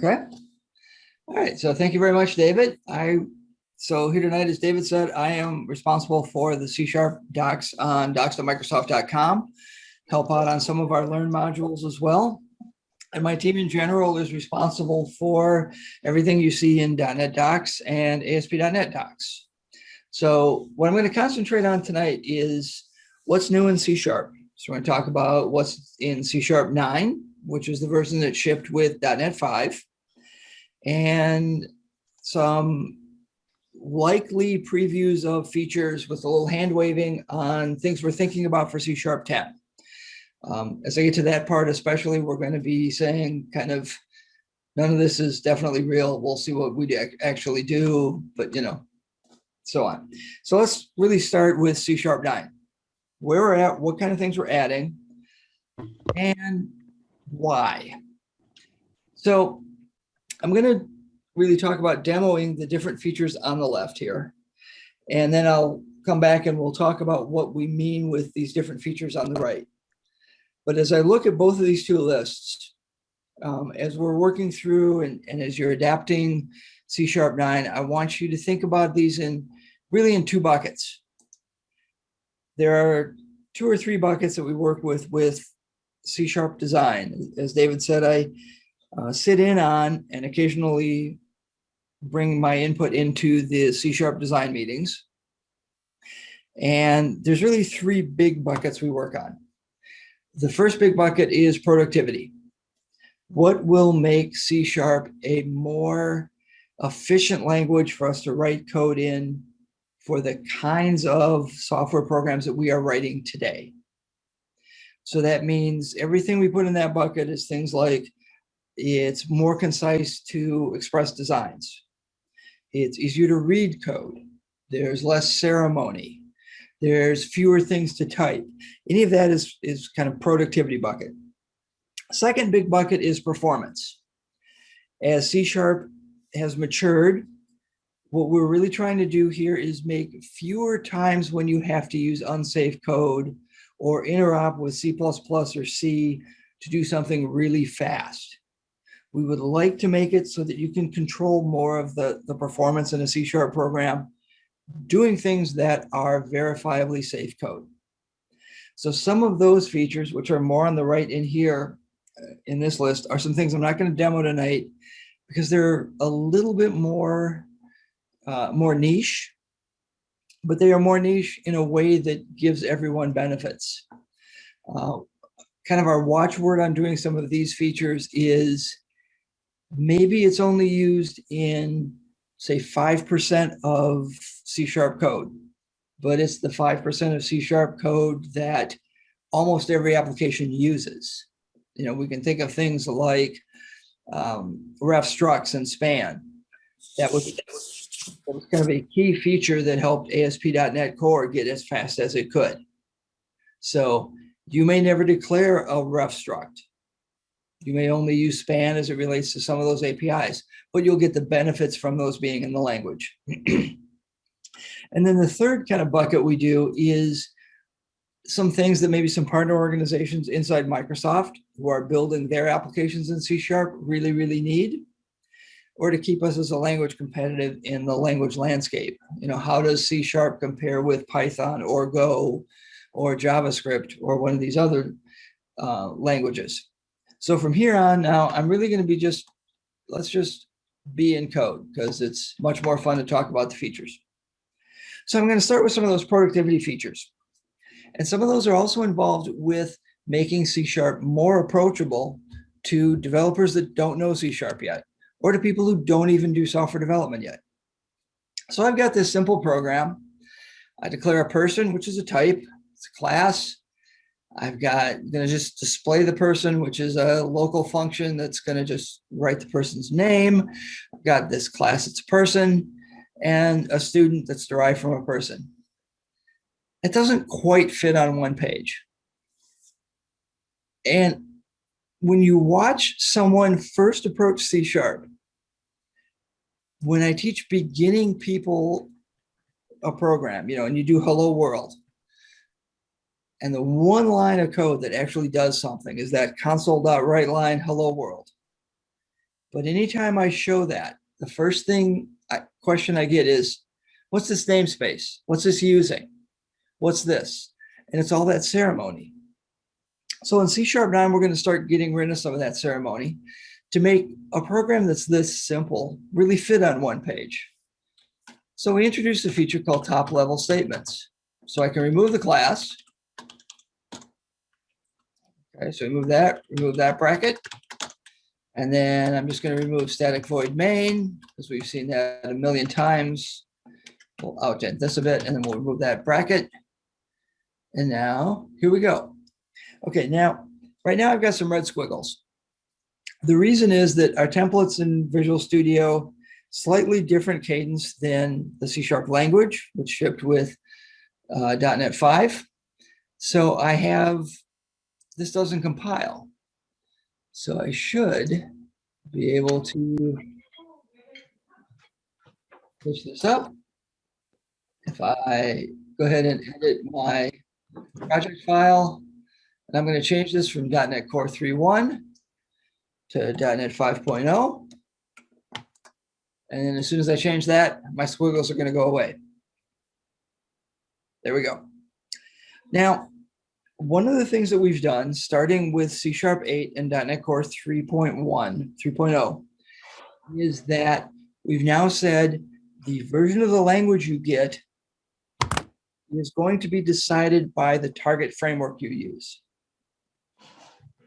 Okay. All right. So thank you very much, David. So here tonight, as David said, I am responsible for the C# docs on docs.microsoft.com, help out on some of our Learn modules as well. And my team in general is responsible for everything you see in .NET Docs and ASP.NET Docs. So what I'm going to concentrate on tonight is what's new in C#. So we're going to talk about what's in C# 9, which is the version that shipped with .NET 5, and some likely previews of features with a little hand waving on things we're thinking about for C# 10. As I get to that part, especially, we're going to be saying kind of none of this is definitely real. We'll see what we actually do, but so on. So let's really start with C# 9. Where we're at, what kind of things we're adding, and why. So I'm going to really talk about demoing the different features on the left here. And then I'll come back and we'll talk about what we mean with these different features on the right. But as I look at both of these two lists, as we're working through and as you're adapting C# 9, I want you to think about these really in two buckets. There are 2 or 3 buckets that we work with C# design. As David said, I sit in on and occasionally bring my input into the C# design meetings. And there's really 3 big buckets we work on. The first big bucket is productivity. What will make C# a more efficient language for us to write code in for the kinds of software programs that we are writing today? So that means everything we put in that bucket is things like it's more concise to express designs. It's easier to read code. There's less ceremony. There's fewer things to type. Any of that is kind of productivity bucket. Second big bucket is performance. As C# has matured, what we're really trying to do here is make fewer times when you have to use unsafe code or interop with C++ or C to do something really fast. We would like to make it so that you can control more of the performance in a C# program, doing things that are verifiably safe code. So some of those features, which are more on the right in here, in this list, are some things I'm not going to demo tonight because they're a little bit more niche, but they are more niche in a way that gives everyone benefits. Kind of our watchword on doing some of these features is maybe it's only used in, say, 5% of C# code, but it's the 5% of C# code that almost every application uses. We can think of things like ref structs and span. That was kind of a key feature that helped ASP.NET Core get as fast as it could. So you may never declare a ref struct. You may only use span as it relates to some of those APIs, but you'll get the benefits from those being in the language. And then the third kind of bucket we do is some things that maybe some partner organizations inside Microsoft who are building their applications in C# really, really need, or to keep us as a language competitive in the language landscape. How does C# compare with Python or Go or JavaScript or one of these other languages? So from here on now, I'm really going to be let's just be in code because it's much more fun to talk about the features. So I'm going to start with some of those productivity features. And some of those are also involved with making C# more approachable to developers that don't know C# yet, or to people who don't even do software development yet. So I've got this simple program. I declare a person, which is a type, it's a class. I'm going to just display the person, which is a local function that's going to just write the person's name. I've got this class, it's a person, and a student that's derived from a person. It doesn't quite fit on one page. And when you watch someone first approach C#, when I teach beginning people a program, and you do hello world, and the one line of code that actually does something is that console.writeLine hello world. But anytime I show that, the first question I get is, what's this namespace? What's this using? What's this? And it's all that ceremony. So in C# 9, we're going to start getting rid of some of that ceremony to make a program that's this simple really fit on one page. So we introduced a feature called top level statements. So I can remove the class. Okay, so remove that bracket. And then I'm just going to remove static void main, because we've seen that a million times. We'll outdent this a bit, and then we'll remove that bracket. And now, here we go. Okay, now, right now I've got some red squiggles. The reason is that our templates in Visual Studio, slightly different cadence than the C# language, which shipped with .NET 5. So I have, this doesn't compile. So I should be able to push this up. If I go ahead and edit my project file, and I'm going to change this from .NET Core 3.1 to .NET 5.0. And then as soon as I change that, my squiggles are going to go away. There we go. Now, one of the things that we've done, starting with C# 8 and .NET Core 3.0, is that we've now said the version of the language you get is going to be decided by the target framework you use.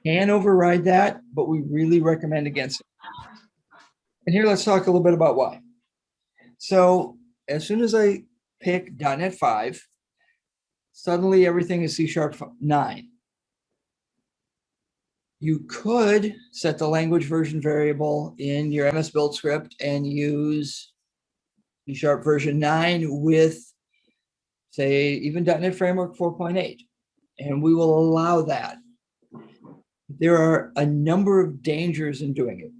Can override that, but we really recommend against it. And here, let's talk a little bit about why. So as soon as I pick .NET 5, suddenly everything is C# 9. You could set the language version variable in your MS Build script and use C# version 9 with, say, even .NET Framework 4.8, and we will allow that. There are a number of dangers in doing it.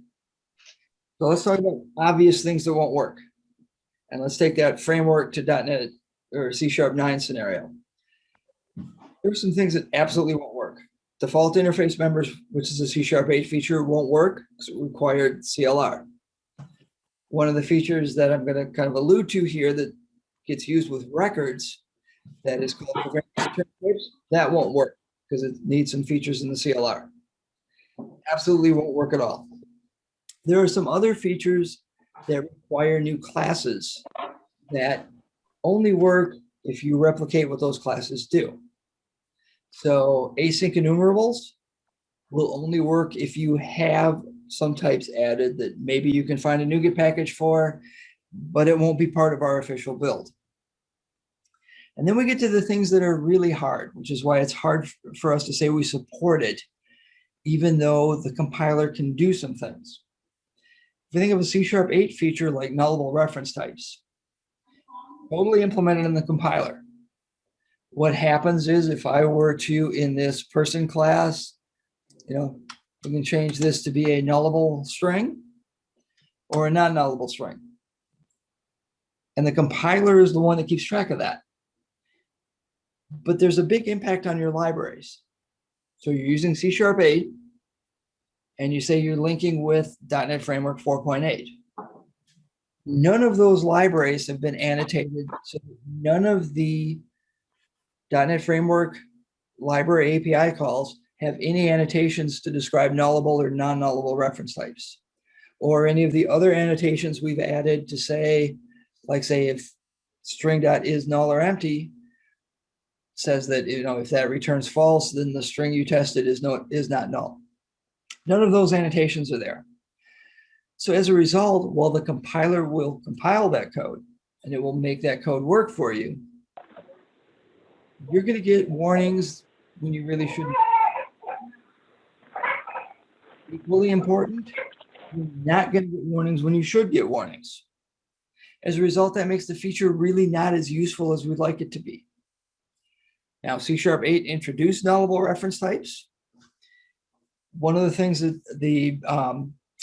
So let's talk about obvious things that won't work. And let's take that framework to .NET or C# 9 scenario. There's some things that absolutely won't work. Default interface members, which is a C# 8 feature, won't work because it required CLR. One of the features that I'm going to kind of allude to here that gets used with records, that is called Covariant, that won't work because it needs some features in the CLR. Absolutely won't work at all. There are some other features that require new classes that only work if you replicate what those classes do. So async enumerables will only work if you have some types added that maybe you can find a NuGet package for, but it won't be part of our official build. And then we get to the things that are really hard, which is why it's hard for us to say we support it, even though the compiler can do some things. If you think of a C# 8 feature like nullable reference types, totally implemented in the compiler. What happens is if I were to, in this person class, we can change this to be a nullable string or a non-nullable string. And the compiler is the one that keeps track of that. But there's a big impact on your libraries. So you're using C# 8, and you say you're linking with .NET Framework 4.8. None of those libraries have been annotated, so none of the .NET Framework library API calls have any annotations to describe nullable or non-nullable reference types, or any of the other annotations we've added to say, like say if string.is null or empty says that if that returns false, then the string you tested is not null. None of those annotations are there. So as a result, while the compiler will compile that code and it will make that code work for you, you're going to get warnings when you really shouldn't. Equally important, you're not going to get warnings when you should get warnings. As a result, that makes the feature really not as useful as we'd like it to be. Now, C# 8 introduced nullable reference types. One of the things that the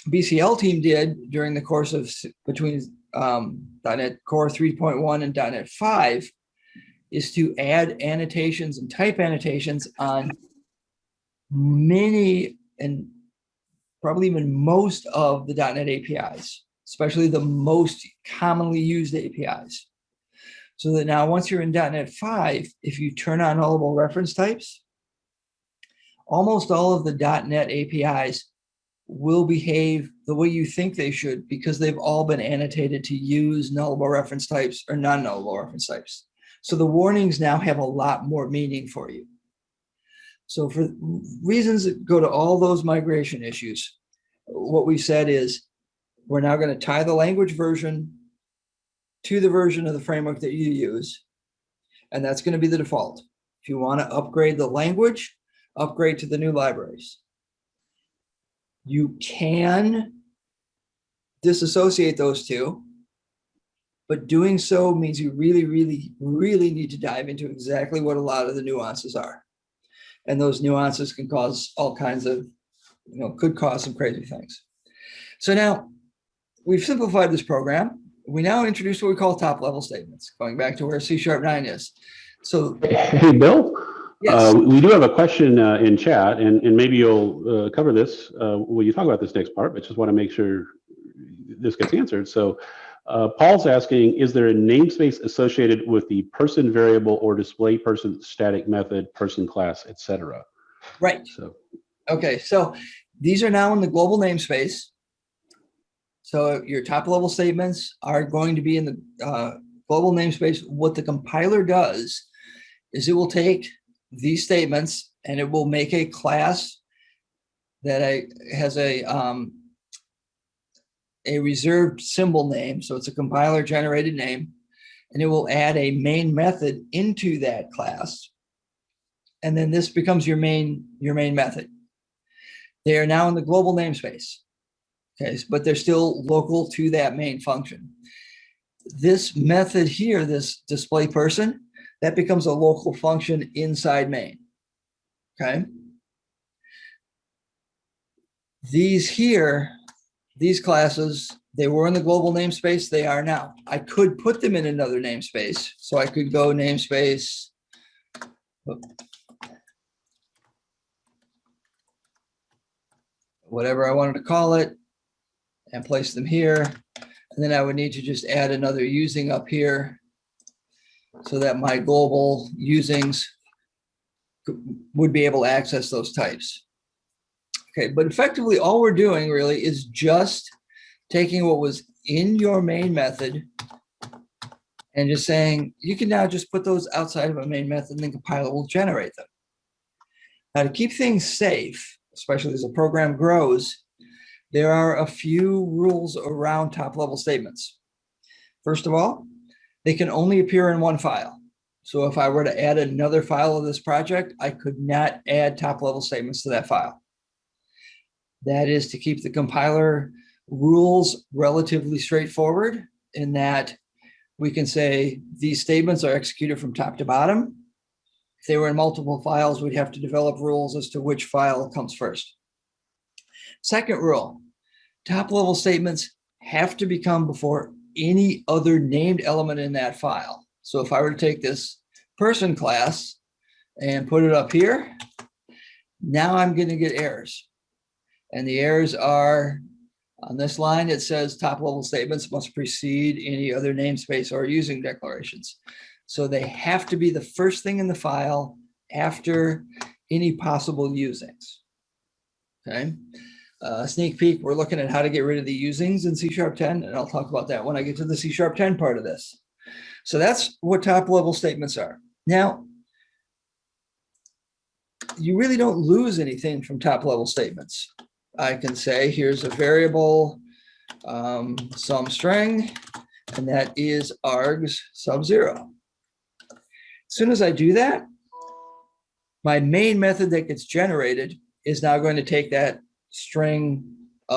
BCL team did during the course of between .NET Core 3.1 and .NET 5 is to add annotations and type annotations on many and probably even most of the .NET APIs, especially the most commonly used APIs. So that now once you're in .NET 5, if you turn on nullable reference types, almost all of the .NET APIs will behave the way you think they should because they've all been annotated to use nullable reference types or non-nullable reference types. So the warnings now have a lot more meaning for you. So for reasons that go to all those migration issues, what we said is we're now going to tie the language version to the version of the framework that you use, and that's going to be the default. If you want to upgrade the language, upgrade to the new libraries. You can disassociate those two, but doing so means you really, really, really need to dive into exactly what a lot of the nuances are. And those nuances can cause all kinds of, could cause some crazy things. So now we've simplified this program. We now introduce what we call top level statements, going back to where C# 9 is. So, hey, Bill. Yes. We do have a question in chat, and maybe you'll cover this when you talk about this next part, but just want to make sure this gets answered. So Paul's asking, is there a namespace associated with the person variable or display person static method, person class, etc.? Right. So, okay, so these are now in the global namespace. So your top level statements are going to be in the global namespace. What the compiler does is it will take these statements and it will make a class that has a reserved symbol name. So it's a compiler generated name, and it will add a main method into that class. And then this becomes your main method. They are now in the global namespace. Okay, but they're still local to that main function. This method here, this display person, that becomes a local function inside main. Okay. These here, these classes, they were in the global namespace, they are now. I could put them in another namespace. So I could go namespace, whatever I wanted to call it, and place them here. And then I would need to just add another using up here so that my global usings would be able to access those types. Okay, but effectively all we're doing really is just taking what was in your main method and just saying, you can now just put those outside of a main method and the compiler will generate them. Now to keep things safe, especially as a program grows, there are a few rules around top level statements. First of all, they can only appear in one file. So if I were to add another file of this project, I could not add top level statements to that file. That is to keep the compiler rules relatively straightforward in that we can say these statements are executed from top to bottom. If they were in multiple files, we'd have to develop rules as to which file comes first. Second rule, top level statements have to become before any other named element in that file. So if I were to take this person class and put it up here, now I'm going to get errors. And the errors are on this line, it says top level statements must precede any other namespace or using declarations. So they have to be the first thing in the file after any possible usings. Okay. Sneak peek, we're looking at how to get rid of the usings in C# 10, and I'll talk about that when I get to the C# 10 part of this. So that's what top level statements are. Now, you really don't lose anything from top level statements. I can say here's a variable, some string, and that is args sub 0. As soon as I do that, my main method that gets generated is now going to take that string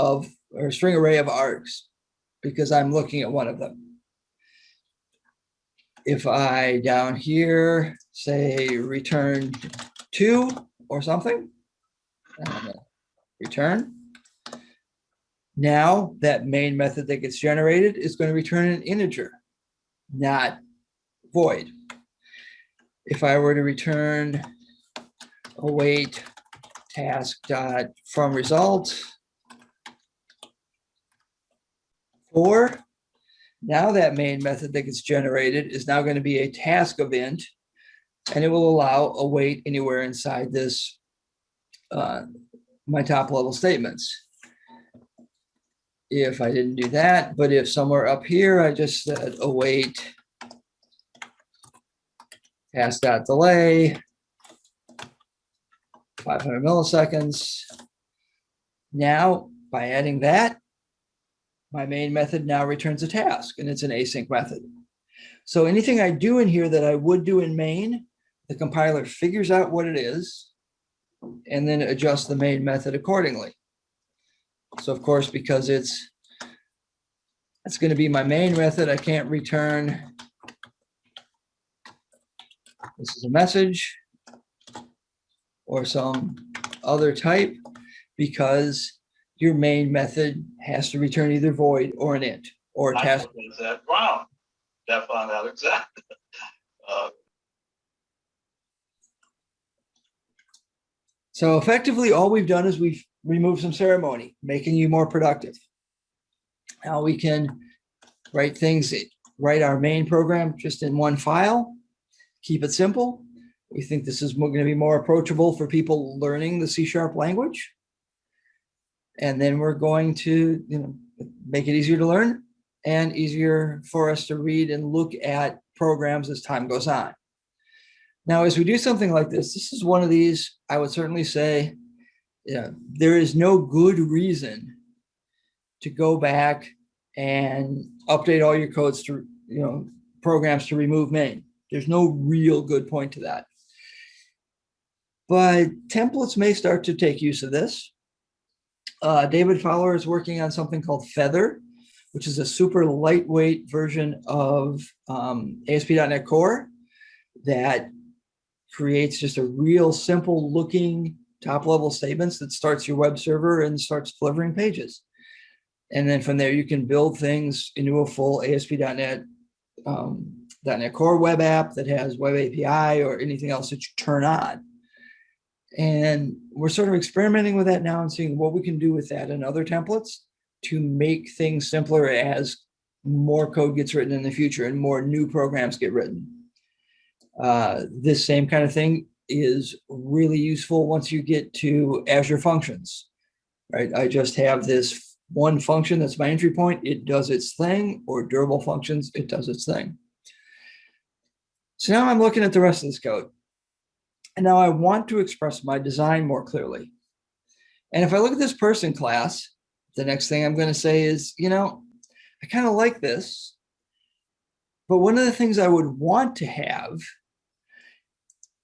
array of args because I'm looking at one of them. If I down here say return 2 or something, return. Now that main method that gets generated is going to return an integer, not void. If I were to return await task dot from result, Or now that main method that gets generated is now going to be a task of int, and it will allow a wait anywhere inside this, my top level statements. If I didn't do that, but if somewhere up here, I just said await task.delay, 500 milliseconds. Now, by adding that, my main method now returns a task, and it's an async method. So anything I do in here that I would do in main, the compiler figures out what it is and then adjusts the main method accordingly. So of course, because it's going to be my main method, I can't return this is a message or some other type, because your main method has to return either void or an int or a task. Wow, that found out exactly. So effectively, all we've done is we've removed some ceremony, making you more productive. Now we can write our main program just in one file, keep it simple. We think this is going to be more approachable for people learning the C# language. And then we're going to, make it easier to learn and easier for us to read and look at programs as time goes on. Now, as we do something like this, this is one of these, I would certainly say, there is no good reason to go back and update all your codes to, programs to remove main. There's no real good point to that. But templates may start to take use of this. David Fowler is working on something called Feather, which is a super lightweight version of ASP.NET Core that creates just a real simple looking top level statements that starts your web server and starts delivering pages. And then from there, you can build things into a full ASP.NET .NET Core web app that has web API or anything else that you turn on. And we're sort of experimenting with that now and seeing what we can do with that and other templates to make things simpler as more code gets written in the future and more new programs get written. This same kind of thing is really useful once you get to Azure Functions, right? I just have this one function that's my entry point. It does its thing, or durable functions, it does its thing. So now I'm looking at the rest of this code. And now I want to express my design more clearly. And if I look at this person class, the next thing I'm going to say is, I kind of like this, but one of the things I would want to have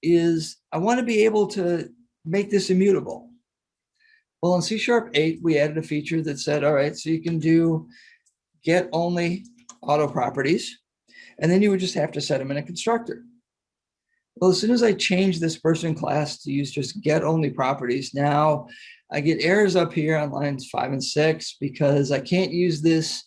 is I want to be able to make this immutable. Well, in C#8, we added a feature that said, all right, so you can do get only auto properties, and then you would just have to set them in a constructor. Well, as soon as I change this person class to use just get only properties, now I get errors up here on lines 5 and 6 because I can't use this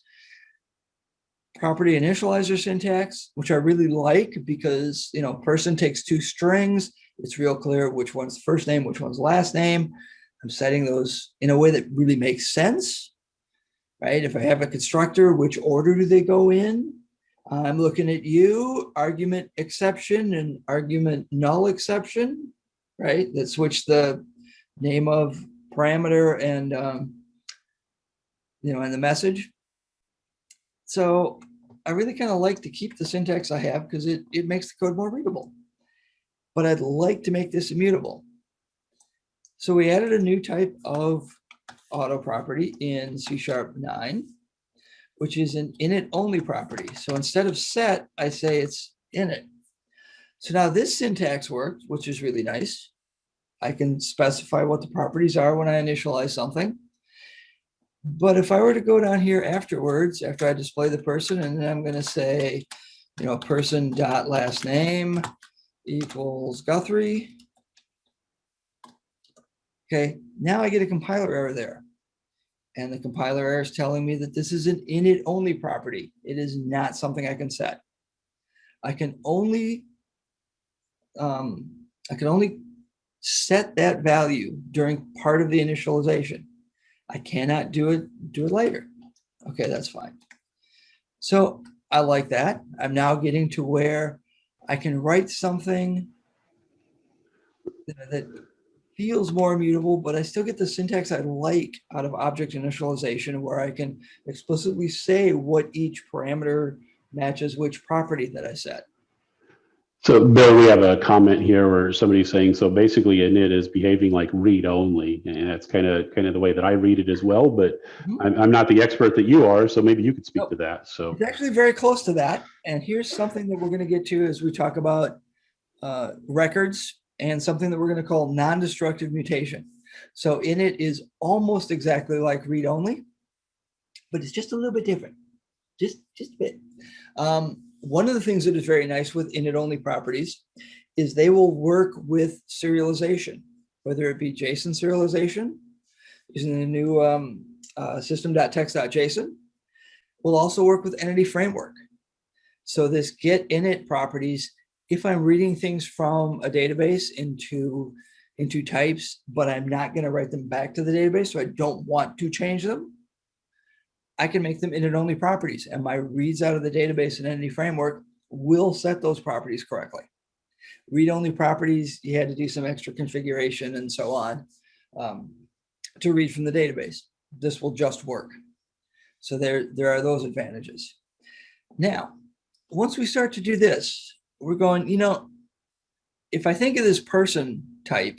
property initializer syntax, which I really like because, person takes 2 strings. It's real clear which one's first name, which one's last name. I'm setting those in a way that really makes sense, right? If I have a constructor, which order do they go in? I'm looking at you, argument exception and argument null exception, right? That switch the name of parameter and, and the message. So I really kind of like to keep the syntax I have because it makes the code more readable. But I'd like to make this immutable. So we added a new type of auto property in C#9, which is an init-only property. So instead of set, I say it's init. So now this syntax works, which is really nice. I can specify what the properties are when I initialize something. But if I were to go down here afterwards, after I display the person, and then I'm going to say, person.last name equals Guthrie. Okay, now I get a compiler error there. And the compiler error is telling me that this is an init-only property. It is not something I can set. I can only set that value during part of the initialization. I cannot do it later. Okay, that's fine. So I like that. I'm now getting to where I can write something that feels more immutable, but I still get the syntax I like out of object initialization, where I can explicitly say what each parameter matches which property that I set. So Bill, we have a comment here where somebody's saying, so basically init is behaving like read only, and that's kind of the way that I read it as well, but I'm not the expert that you are, so maybe you could speak Nope. to that. So It's actually very close to that. And here's something that we're going to get to as we talk about records, and something that we're going to call non-destructive mutation. So init is almost exactly like read only, but it's just a little bit different, just a bit. One of the things that is very nice with init-only properties is they will work with serialization, whether it be JSON serialization using the new system.text.json. Will also work with entity framework. So this get init properties, if I'm reading things from a database into types, but I'm not going to write them back to the database, so I don't want to change them, I can make them init-only properties, and my reads out of the database and entity framework will set those properties correctly. Read-only properties, you had to do some extra configuration and so on to read from the database. This will just work. So there are those advantages. Now, once we start to do this, we're going, if I think of this person type,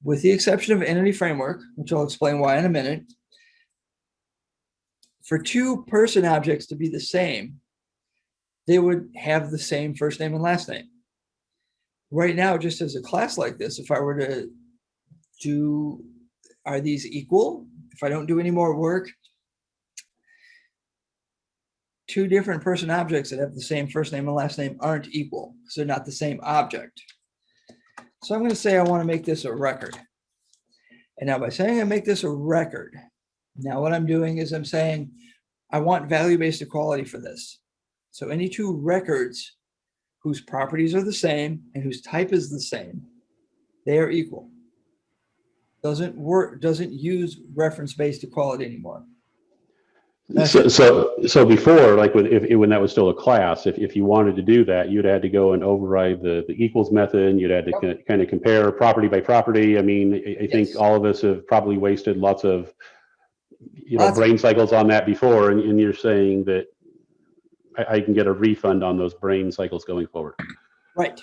with the exception of entity framework, which I'll explain why in a minute, for two person objects to be the same, they would have the same first name and last name. Right now, just as a class like this, if I were to do, are these equal? If I don't do any more work, two different person objects that have the same first name and last name aren't equal, because they're not the same object. So I'm going to say I want to make this a record. And now by saying I make this a record, now what I'm doing is I'm saying I want value-based equality for this. So any two records whose properties are the same and whose type is the same, they are equal. Doesn't use reference-based equality anymore. So before, like when that was still a class, if you wanted to do that, you'd had to go and override the equals method, and you'd had to kind of compare property by property. I mean, I think all of us have probably wasted lots of brain cycles on that before, and you're saying that I can get a refund on those brain cycles going forward. Right.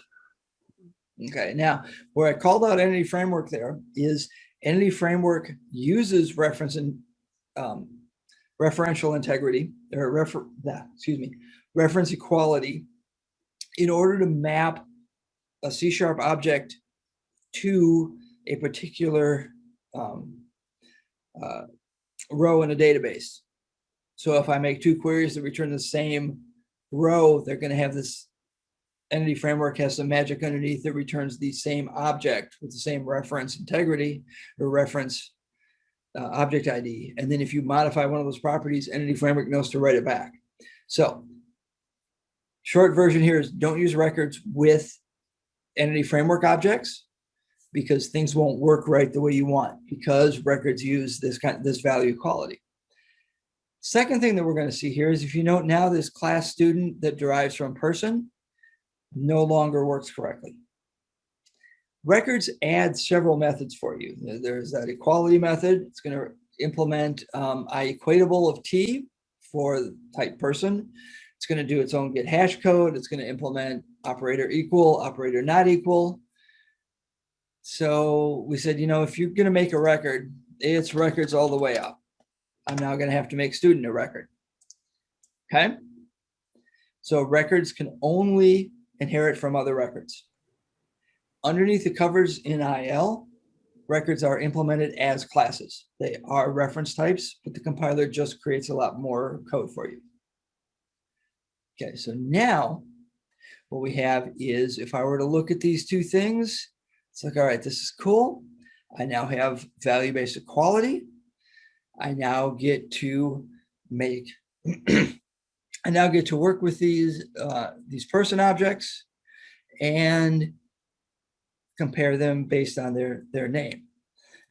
Okay. Now, where I called out entity framework there is entity framework uses reference and referential integrity, or reference equality, in order to map a C# object to a particular row in a database. So if I make two queries that return the same row, they're going to have this entity framework has some magic underneath that returns the same object with the same reference integrity or reference object ID. And then if you modify one of those properties, entity framework knows to write it back. So short version here is don't use records with entity framework objects, because things won't work right the way you want, because records use this value equality. Second thing that we're going to see here is, if you note now, this class student that derives from person no longer works correctly. Records add several methods for you. There's that equality method. It's going to implement equatable of t for type person. It's going to do its own get hash code. It's going to implement operator equal, operator not equal. So we said, if you're going to make a record, it's records all the way up. I'm now going to have to make student a record. Okay. So records can only inherit from other records. Underneath the covers in IL, records are implemented as classes. They are reference types, but the compiler just creates a lot more code for you. Okay, so now what we have is, if I were to look at these two things, it's like, all right, this is cool. I now have value-based equality. I now get to make, I now get to work with these person objects and compare them based on their name.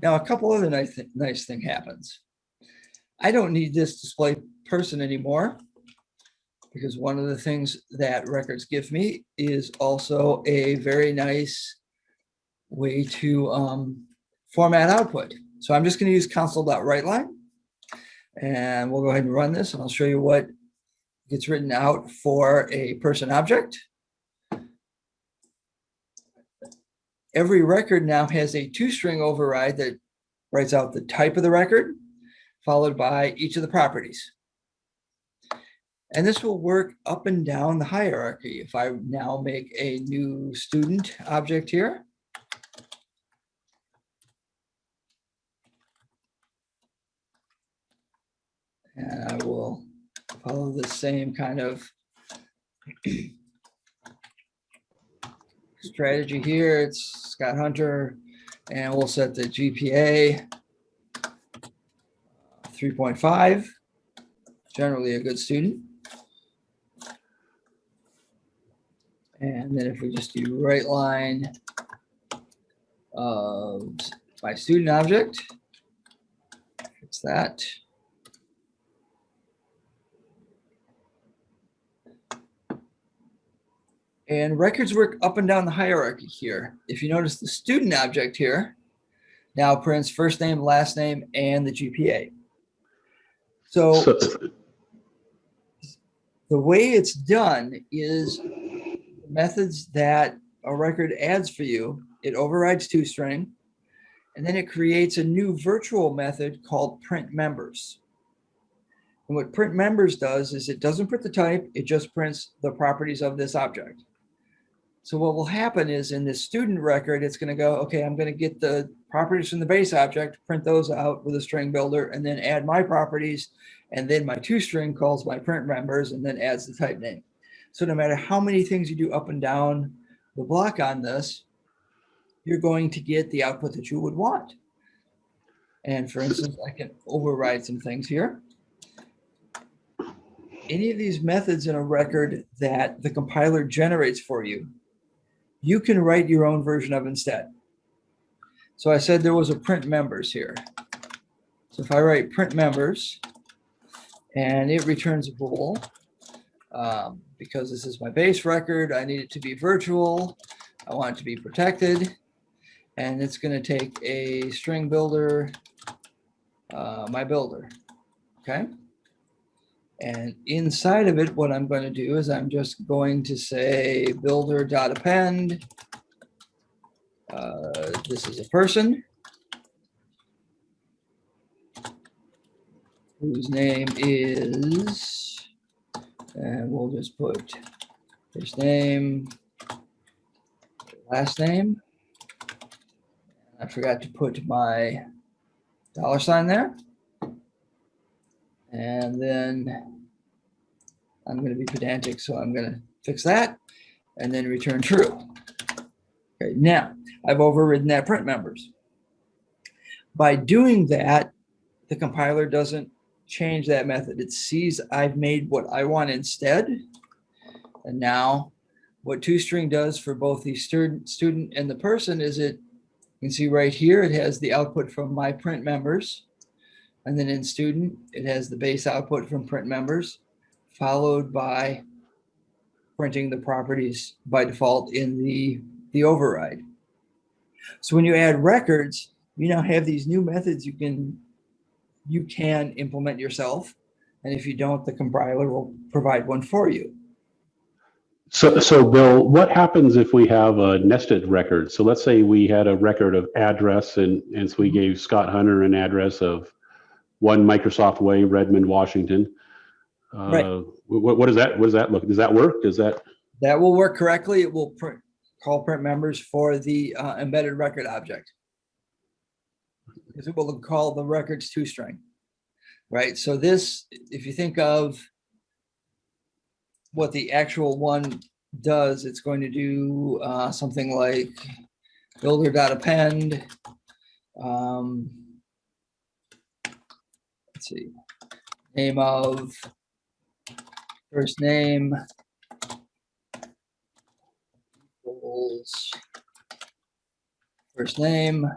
Now, a couple other nice thing happens. I don't need this display person anymore, because one of the things that records give me is also a very nice way to format output. So I'm just going to use console.writeLine, and we'll go ahead and run this, and I'll show you what gets written out for a person object. Every record now has a two-string override that writes out the type of the record, followed by each of the properties. And this will work up and down the hierarchy. If I now make a new student object here, and I will follow the same kind of strategy here. It's Scott Hunter, and we'll set the GPA 3.5, generally a good student. And then if we just do write line of my student object, fix that. And records work up and down the hierarchy here. If you notice, the student object here now prints first name, last name, and the GPA. So the way it's done is methods that a record adds for you, it overrides toString, and then it creates a new virtual method called print members. And what print members does is it doesn't print the type, it just prints the properties of this object. So what will happen is in this student record, it's going to go, okay, I'm going to get the properties from the base object, print those out with a string builder, and then add my properties, and then my toString calls my print members and then adds the type name. So no matter how many things you do up and down the block on this, you're going to get the output that you would want. And for instance, I can override some things here. Any of these methods in a record that the compiler generates for you, you can write your own version of instead. So I said there was a print members here. So if I write print members and it returns a bool, because this is my base record, I need it to be virtual. I want it to be protected. And it's going to take a string builder, my builder. Okay. And inside of it, what I'm going to do is I'm just going to say builder.append. This is a person whose name is, and we'll just put first name, last name. I forgot to put my $sign there. And then I'm going to be pedantic, so I'm going to fix that and then return true. Okay, now I've overridden that print members. By doing that, the compiler doesn't change that method. It sees I've made what I want instead. And now what toString does for both the student and the person is you can see right here, it has the output from my print members. And then in student, it has the base output from print members, followed by printing the properties by default in the override. So when you add records, you now have these new methods you can implement yourself. And if you don't, the compiler will provide one for you. So Bill, what happens if we have a nested record? So let's say we had a record of address, and so we gave Scott Hunter an address of 1 Microsoft Way, Redmond, Washington. Right. What does that look? Does that work? That will work correctly. It will call print members for the embedded record object, because it will call the records toString. Right. So this, if you think of what the actual one does, it's going to do something like builder.append. Let's see, name of first name equals first name,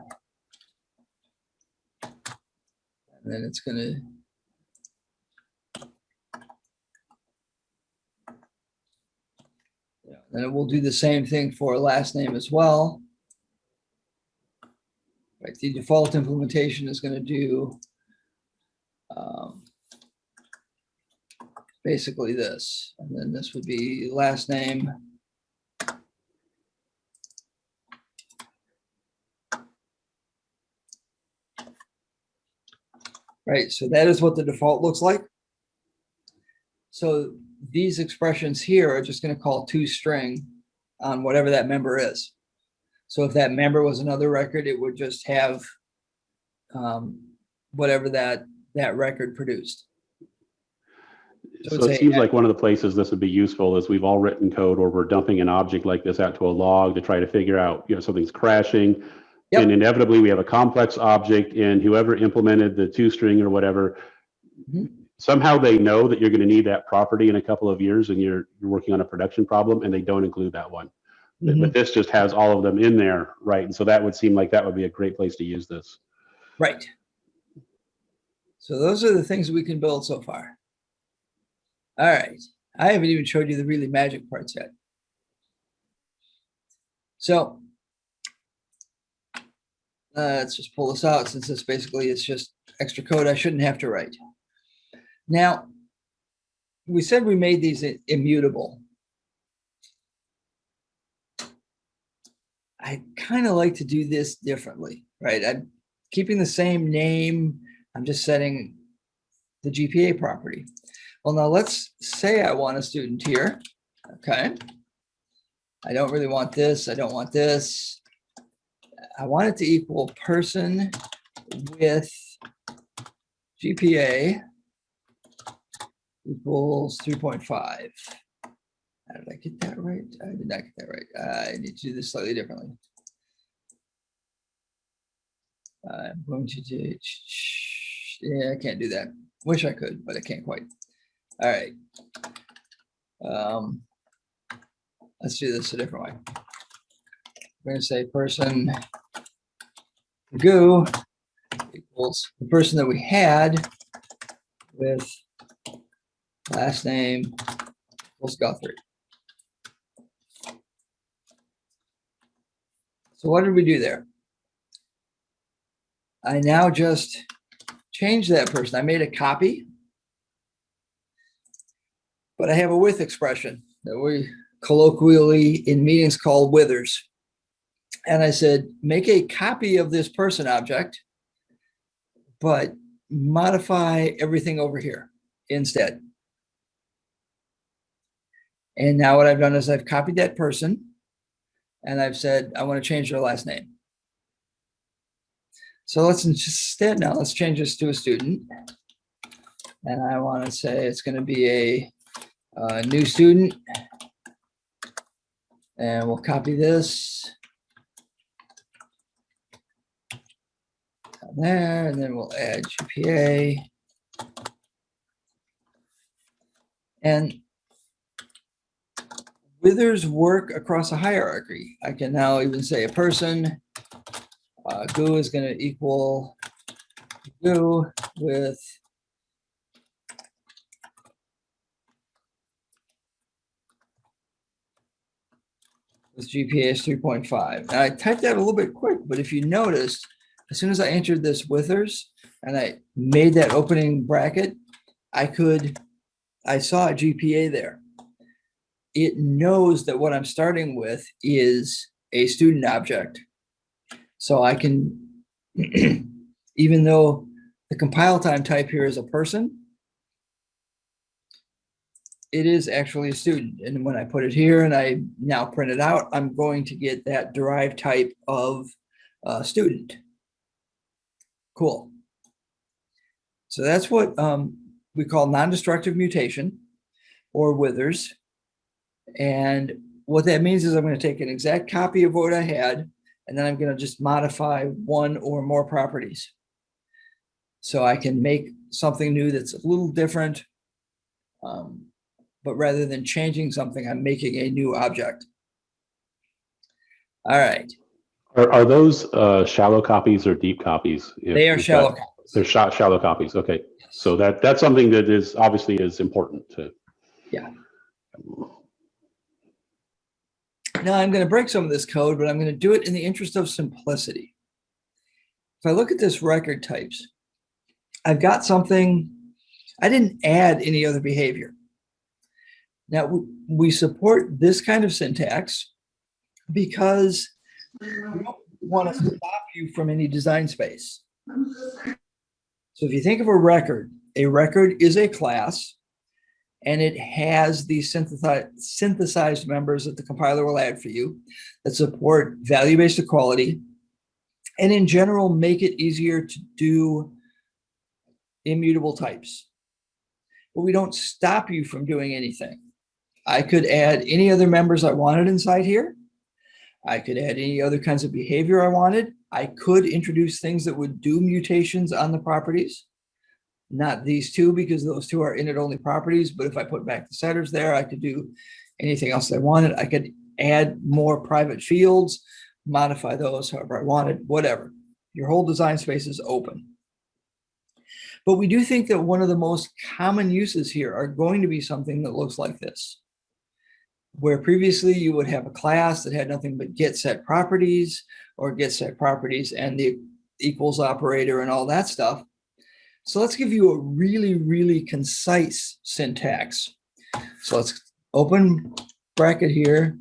and then it's going to And we'll do the same thing for last name as well. Right, the default implementation is going to do basically this, and then this would be last name. Right, so that is what the default looks like. So these expressions here are just going to call toString on whatever that member is. So if that member was another record, it would just have whatever that record produced. So it seems like one of the places this would be useful is we've all written code or we're dumping an object like this out to a log to try to figure out, something's crashing. Yep. And inevitably we have a complex object, and whoever implemented the toString or whatever, somehow they know that you're going to need that property in a couple of years, and you're working on a production problem, and they don't include that one. But this just has all of them in there, right? And so that would seem like that would be a great place to use this. Right. So those are the things we can build so far. All right. I haven't even showed you the really magic parts yet. So let's just pull this out, since this basically is just extra code I shouldn't have to write. Now, we said we made these immutable. I kind of like to do this differently, right? I'm keeping the same name. I'm just setting the GPA property. Well, now let's say I want a student here. Okay. I don't really want this. I don't want this. I want it to equal person with GPA equals 3.5. How did I get that right? I did not get that right. I need to do this slightly differently. I'm going to do, yeah, I can't do that. Wish I could, but I can't quite. All right. Let's do this a different way. We're going to say person go equals the person that we had with last name equals Guthrie. So what did we do there? I now just changed that person. I made a copy, but I have a with expression that we colloquially in meetings call withers. And I said, make a copy of this person object, but modify everything over here instead. And now what I've done is I've copied that person, and I've said, I want to change their last name. So let's instead now, let's change this to a student. And I want to say it's going to be a new student. And we'll copy this down there, and then we'll add GPA. And withers work across a hierarchy. I can now even say a person. Go is going to equal go with GPA is 3.5. And I typed that a little bit quick, but if you noticed, as soon as I entered this withers and I made that opening bracket, I saw a GPA there. It knows that what I'm starting with is a student object. So I can, even though the compile time type here is a person, it is actually a student. And when I put it here and I now print it out, I'm going to get that derived type of student. Cool. So that's what we call non-destructive mutation or withers. And what that means is I'm going to take an exact copy of what I had, and then I'm going to just modify one or more properties. So I can make something new that's a little different. But rather than changing something, I'm making a new object. All right. Are those shallow copies or deep copies? They are shallow copies. They're shallow copies. Okay. Yes. So that's something that is obviously is important to. Yeah. Now I'm going to break some of this code, but I'm going to do it in the interest of simplicity. If I look at this record types, I've got something, I didn't add any other behavior. Now we support this kind of syntax because we don't want to stop you from any design space. So if you think of a record is a class, and it has these synthesized members that the compiler will add for you that support value-based equality, and in general, make it easier to do immutable types. But we don't stop you from doing anything. I could add any other members I wanted inside here. I could add any other kinds of behavior I wanted. I could introduce things that would do mutations on the properties. Not these two, because those two are init-only properties, but if I put back the setters there, I could do anything else I wanted. I could add more private fields, modify those however I wanted, whatever. Your whole design space is open. But we do think that one of the most common uses here are going to be something that looks like this, where previously you would have a class that had nothing but get set properties or get set properties and the equals operator and all that stuff. So let's give you a really, really concise syntax. So let's open bracket here.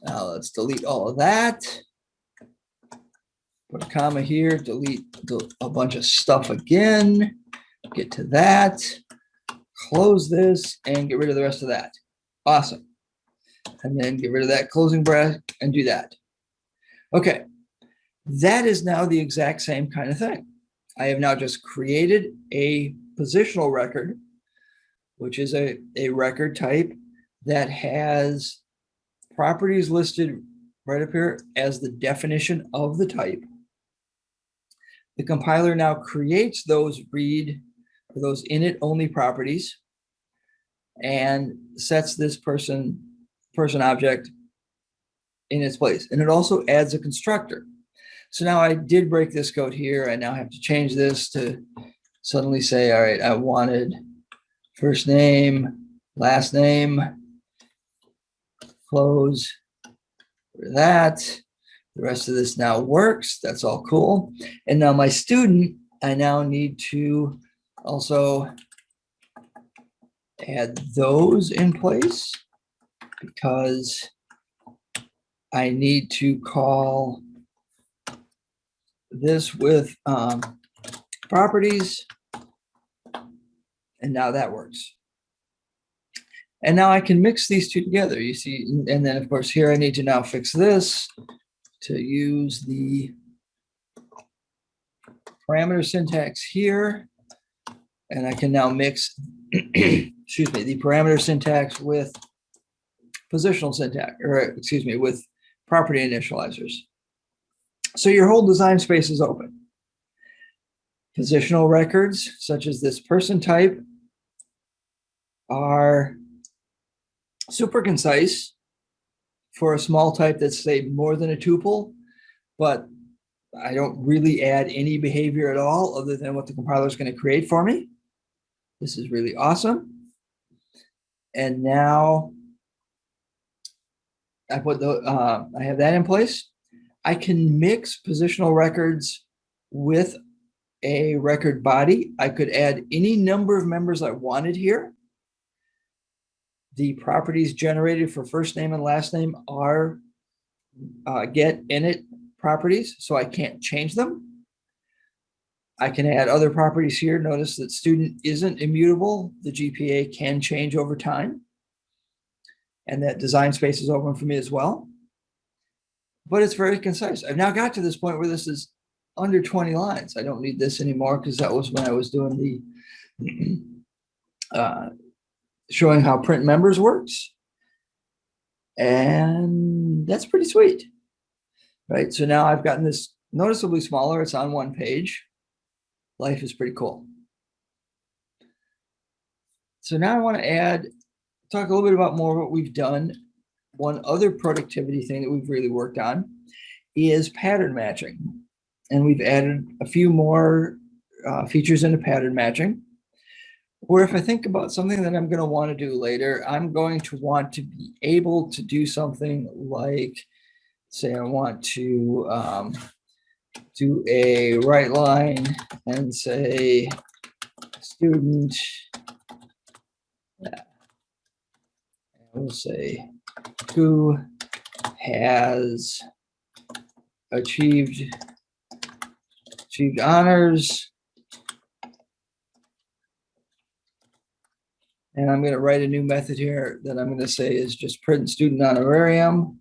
Let's delete all of that. Put a comma here, delete a bunch of stuff again. Get to that, close this, and get rid of the rest of that. Awesome. And then get rid of that closing bracket and do that. Okay, that is now the exact same kind of thing. I have now just created a positional record, which is a record type that has properties listed right up here as the definition of the type. The compiler now creates those read or those init-only properties and sets this person object in its place. And it also adds a constructor. So now I did break this code here. I now have to change this to suddenly say, all right, I wanted first name, last name, close that. The rest of this now works. That's all cool. And now my student, I now need to also add those in place because I need to call this with properties, and now that works. And now I can mix these two together, you see, and then of course here I need to now fix this to use the parameter syntax here, and I can now mix, excuse me, the parameter syntax with positional syntax, or excuse me, with property initializers. So your whole design space is open. Positional records, such as this person type, are super concise for a small type that's, say, more than a tuple, but I don't really add any behavior at all other than what the compiler is going to create for me. This is really awesome. And now I have that in place. I can mix positional records with a record body. I could add any number of members I wanted here. The properties generated for first name and last name are get init properties, so I can't change them. I can add other properties here. Notice that student isn't immutable. The GPA can change over time. And that design space is open for me as well. But it's very concise. I've now got to this point where this is under 20 lines. I don't need this anymore because that was when I was doing the showing how print members works. And that's pretty sweet, right? So now I've gotten this noticeably smaller. It's on one page. Life is pretty cool. So now I want to talk a little bit about more of what we've done. One other productivity thing that we've really worked on is pattern matching. And we've added a few more features into pattern matching. Or if I think about something that I'm going to want to do later, I'm going to want to be able to do something like, say, I want to do a write line and say, student, we'll say, who has achieved honors. And I'm going to write a new method here that I'm going to say is just print student honorarium.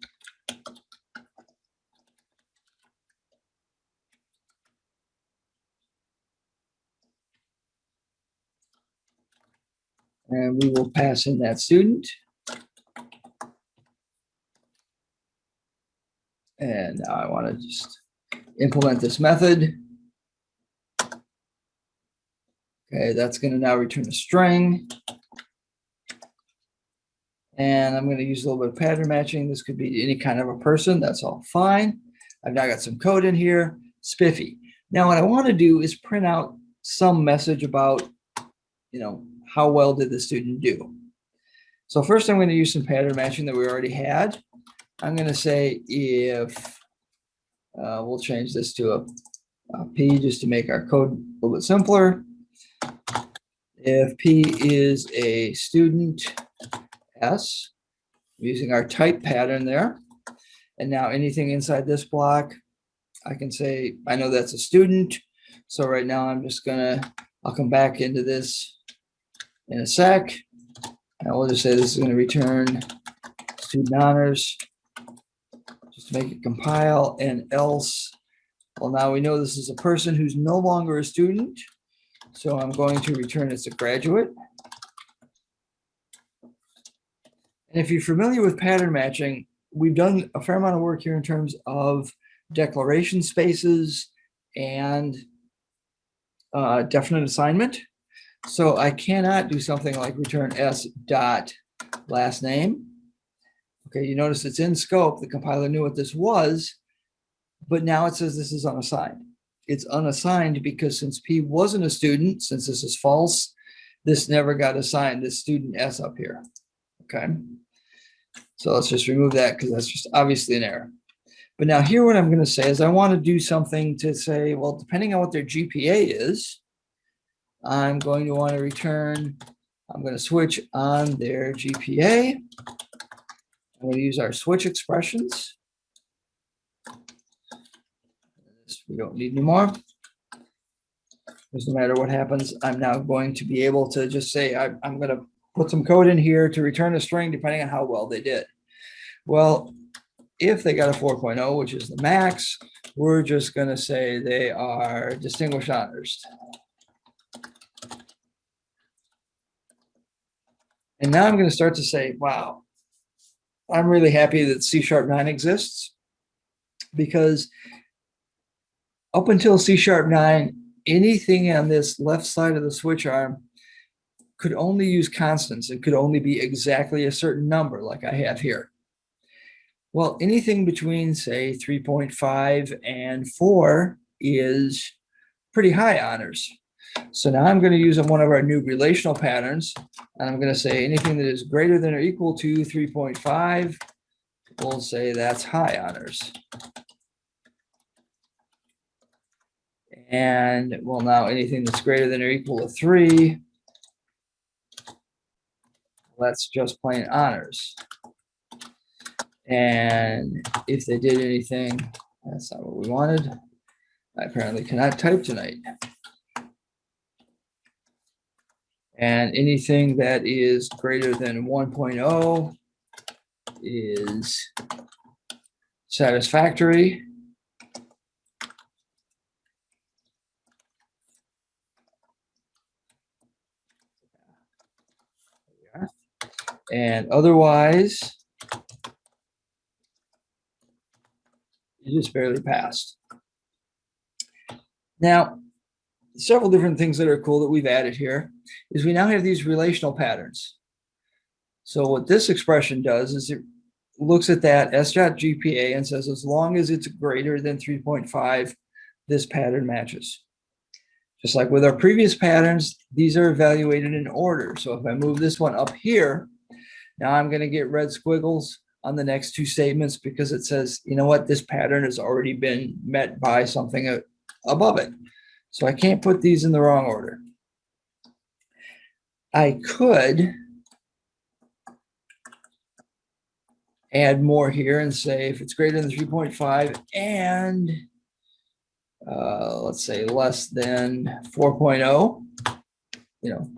And we will pass in that student. And now I want to just implement this method. Okay, that's going to now return a string. And I'm going to use a little bit of pattern matching. This could be any kind of a person. That's all fine. I've now got some code in here. Spiffy. Now what I want to do is print out some message about, how well did the student do. So first I'm going to use some pattern matching that we already had. I'm going to say if, we'll change this to a P just to make our code a little bit simpler. If P is a student S, using our type pattern there. And now anything inside this block, I can say, I know that's a student. So right now I'm just I'll come back into this in a sec. And we'll just say this is going to return student honors just to make it compile, and else, well, now we know this is a person who's no longer a student. So I'm going to return as a graduate. And if you're familiar with pattern matching, we've done a fair amount of work here in terms of declaration spaces and definite assignment. So I cannot do something like return s dot last name. Okay, you notice it's in scope. The compiler knew what this was, but now it says this is unassigned. It's unassigned because since P wasn't a student, since this is false, this never got assigned, this student S up here. Okay, so let's just remove that because that's just obviously an error. But now here what I'm going to say is I want to do something to say, well, depending on what their GPA is, I'm going to want to return, I'm going to switch on their GPA. I'm going to use our switch expressions. We don't need any more. Because no matter what happens, I'm now going to be able to just say, I'm going to put some code in here to return a string depending on how well they did. Well, if they got a 4.0, which is the max, we're just going to say they are distinguished honors. And now I'm going to start to say, wow, I'm really happy that C#9 exists, because up until C#9, anything on this left side of the switch arm could only use constants. It could only be exactly a certain number like I have here. Well, anything between, say, 3.5 and 4 is pretty high honors. So now I'm going to use one of our new relational patterns, and I'm going to say anything that is greater than or equal to 3.5, we'll say that's high honors. And well, now anything that's greater than or equal to 3, that's just plain honors. And if they did anything, that's not what we wanted. I apparently cannot type tonight. And anything that is greater than 1.0 is satisfactory. And otherwise, you just barely passed. Now, several different things that are cool that we've added here is we now have these relational patterns. So what this expression does is it looks at that s.gpa and says, as long as it's greater than 3.5, this pattern matches. Just like with our previous patterns, these are evaluated in order. So if I move this one up here, now I'm going to get red squiggles on the next two statements because it says, you know what, this pattern has already been met by something above it. So I can't put these in the wrong order. I could add more here and say if it's greater than 3.5 and let's say less than 4.0, you know,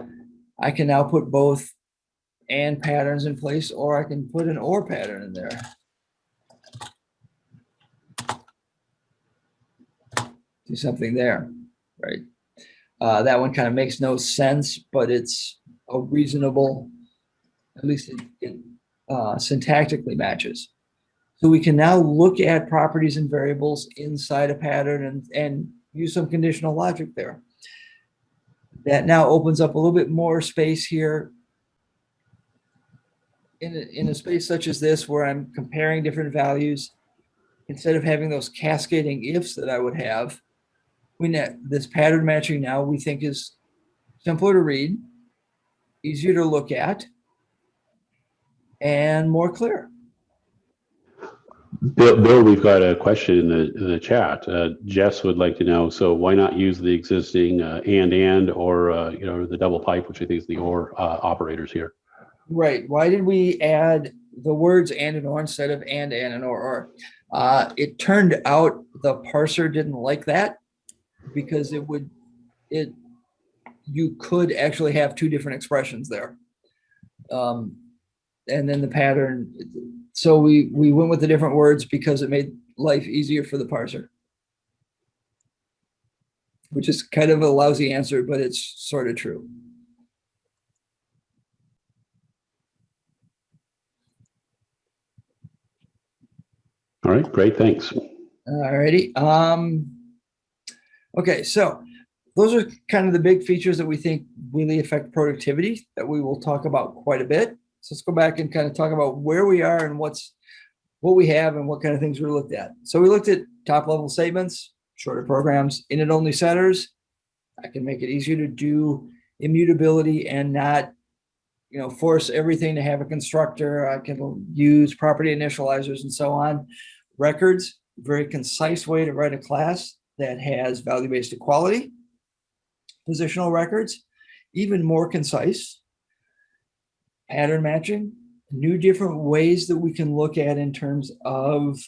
I can now put both and patterns in place, or I can put an or pattern in there. Do something there, right? That one kind of makes no sense, but it's a reasonable, at least it syntactically matches. So we can now look at properties and variables inside a pattern and use some conditional logic there. That now opens up a little bit more space here in a space such as this, where I'm comparing different values. Instead of having those cascading ifs that I would have, this pattern matching now we think is simpler to read, easier to look at, and more clear. Bill, we've got a question in the chat. Jess would like to know, so why not use the existing and or you know, the double pipe, which I think is the or operators here? Right. Why did we add the words and or instead of and or? It turned out the parser didn't like that because you could actually have two different expressions there. And then the pattern, so we went with the different words because it made life easier for the parser, which is kind of a lousy answer, but it's sort of true. All right, great, thanks. All righty. Okay, so those are kind of the big features that we think really affect productivity that we will talk about quite a bit. So let's go back and kind of talk about where we are and what we have and what kind of things we looked at. So we looked at top level statements, shorter programs, init-only setters. I can make it easier to do immutability and not, you know, force everything to have a constructor. I can use property initializers and so on. Records, very concise way to write a class that has value-based equality. Positional records, even more concise. Pattern matching, new different ways that we can look at in terms of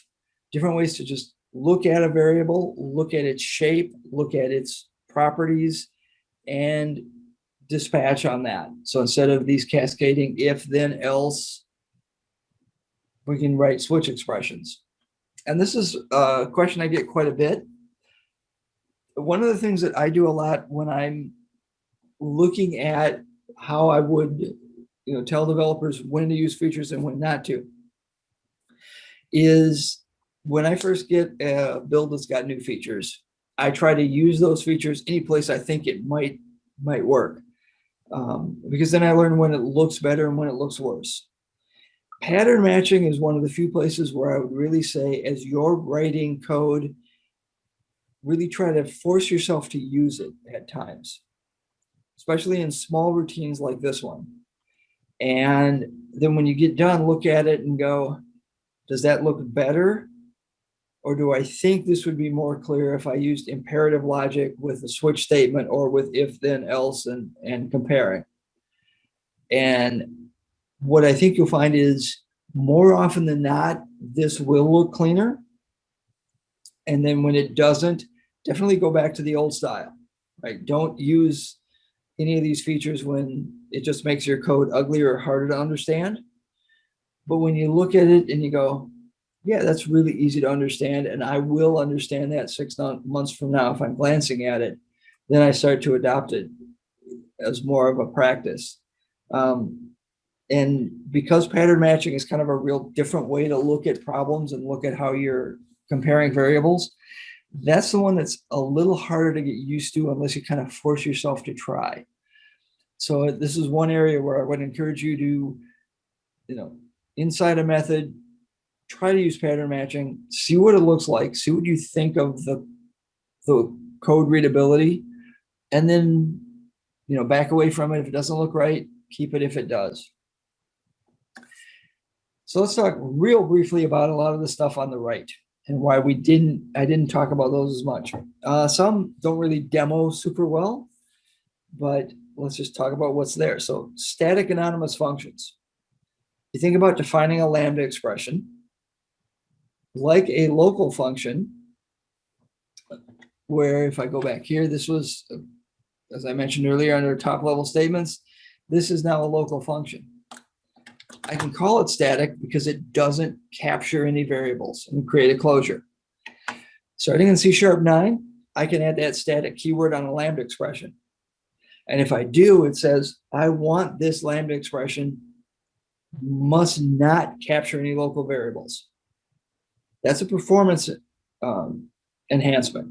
different ways to just look at a variable, look at its shape, look at its properties, and dispatch on that. So instead of these cascading if, then, else, we can write switch expressions. And this is a question I get quite a bit. One of the things that I do a lot when I'm looking at how I would, you know, tell developers when to use features and when not to, is when I first get a build that's got new features, I try to use those features any place I think it might work, because then I learn when it looks better and when it looks worse. Pattern matching is one of the few places where I would really say, as you're writing code, really try to force yourself to use it at times, especially in small routines like this one. And then when you get done, look at it and go, does that look better? Or do I think this would be more clear if I used imperative logic with a switch statement or with if, then, else, and comparing? And what I think you'll find is more often than not, this will look cleaner. And then when it doesn't, definitely go back to the old style, right? Don't use any of these features when it just makes your code uglier or harder to understand. But when you look at it and you go, yeah, that's really easy to understand, and I will understand that 6 months from now if I'm glancing at it, then I start to adopt it as more of a practice. And because pattern matching is kind of a real different way to look at problems and look at how you're comparing variables, that's the one that's a little harder to get used to unless you kind of force yourself to try. So this is one area where I would encourage you to, you know, inside a method, try to use pattern matching, see what it looks like, see what you think of the code readability, and then, back away from it if it doesn't look right, keep it if it does. So let's talk real briefly about a lot of the stuff on the right and why I didn't talk about those as much. Some don't really demo super well, but let's just talk about what's there. So static anonymous functions. You think about defining a lambda expression like a local function, where if I go back here, this was, as I mentioned earlier, under top level statements, this is now a local function. I can call it static because it doesn't capture any variables and create a closure. Starting in C#9, I can add that static keyword on a lambda expression. And if I do, it says, I want this lambda expression must not capture any local variables. That's a performance enhancement.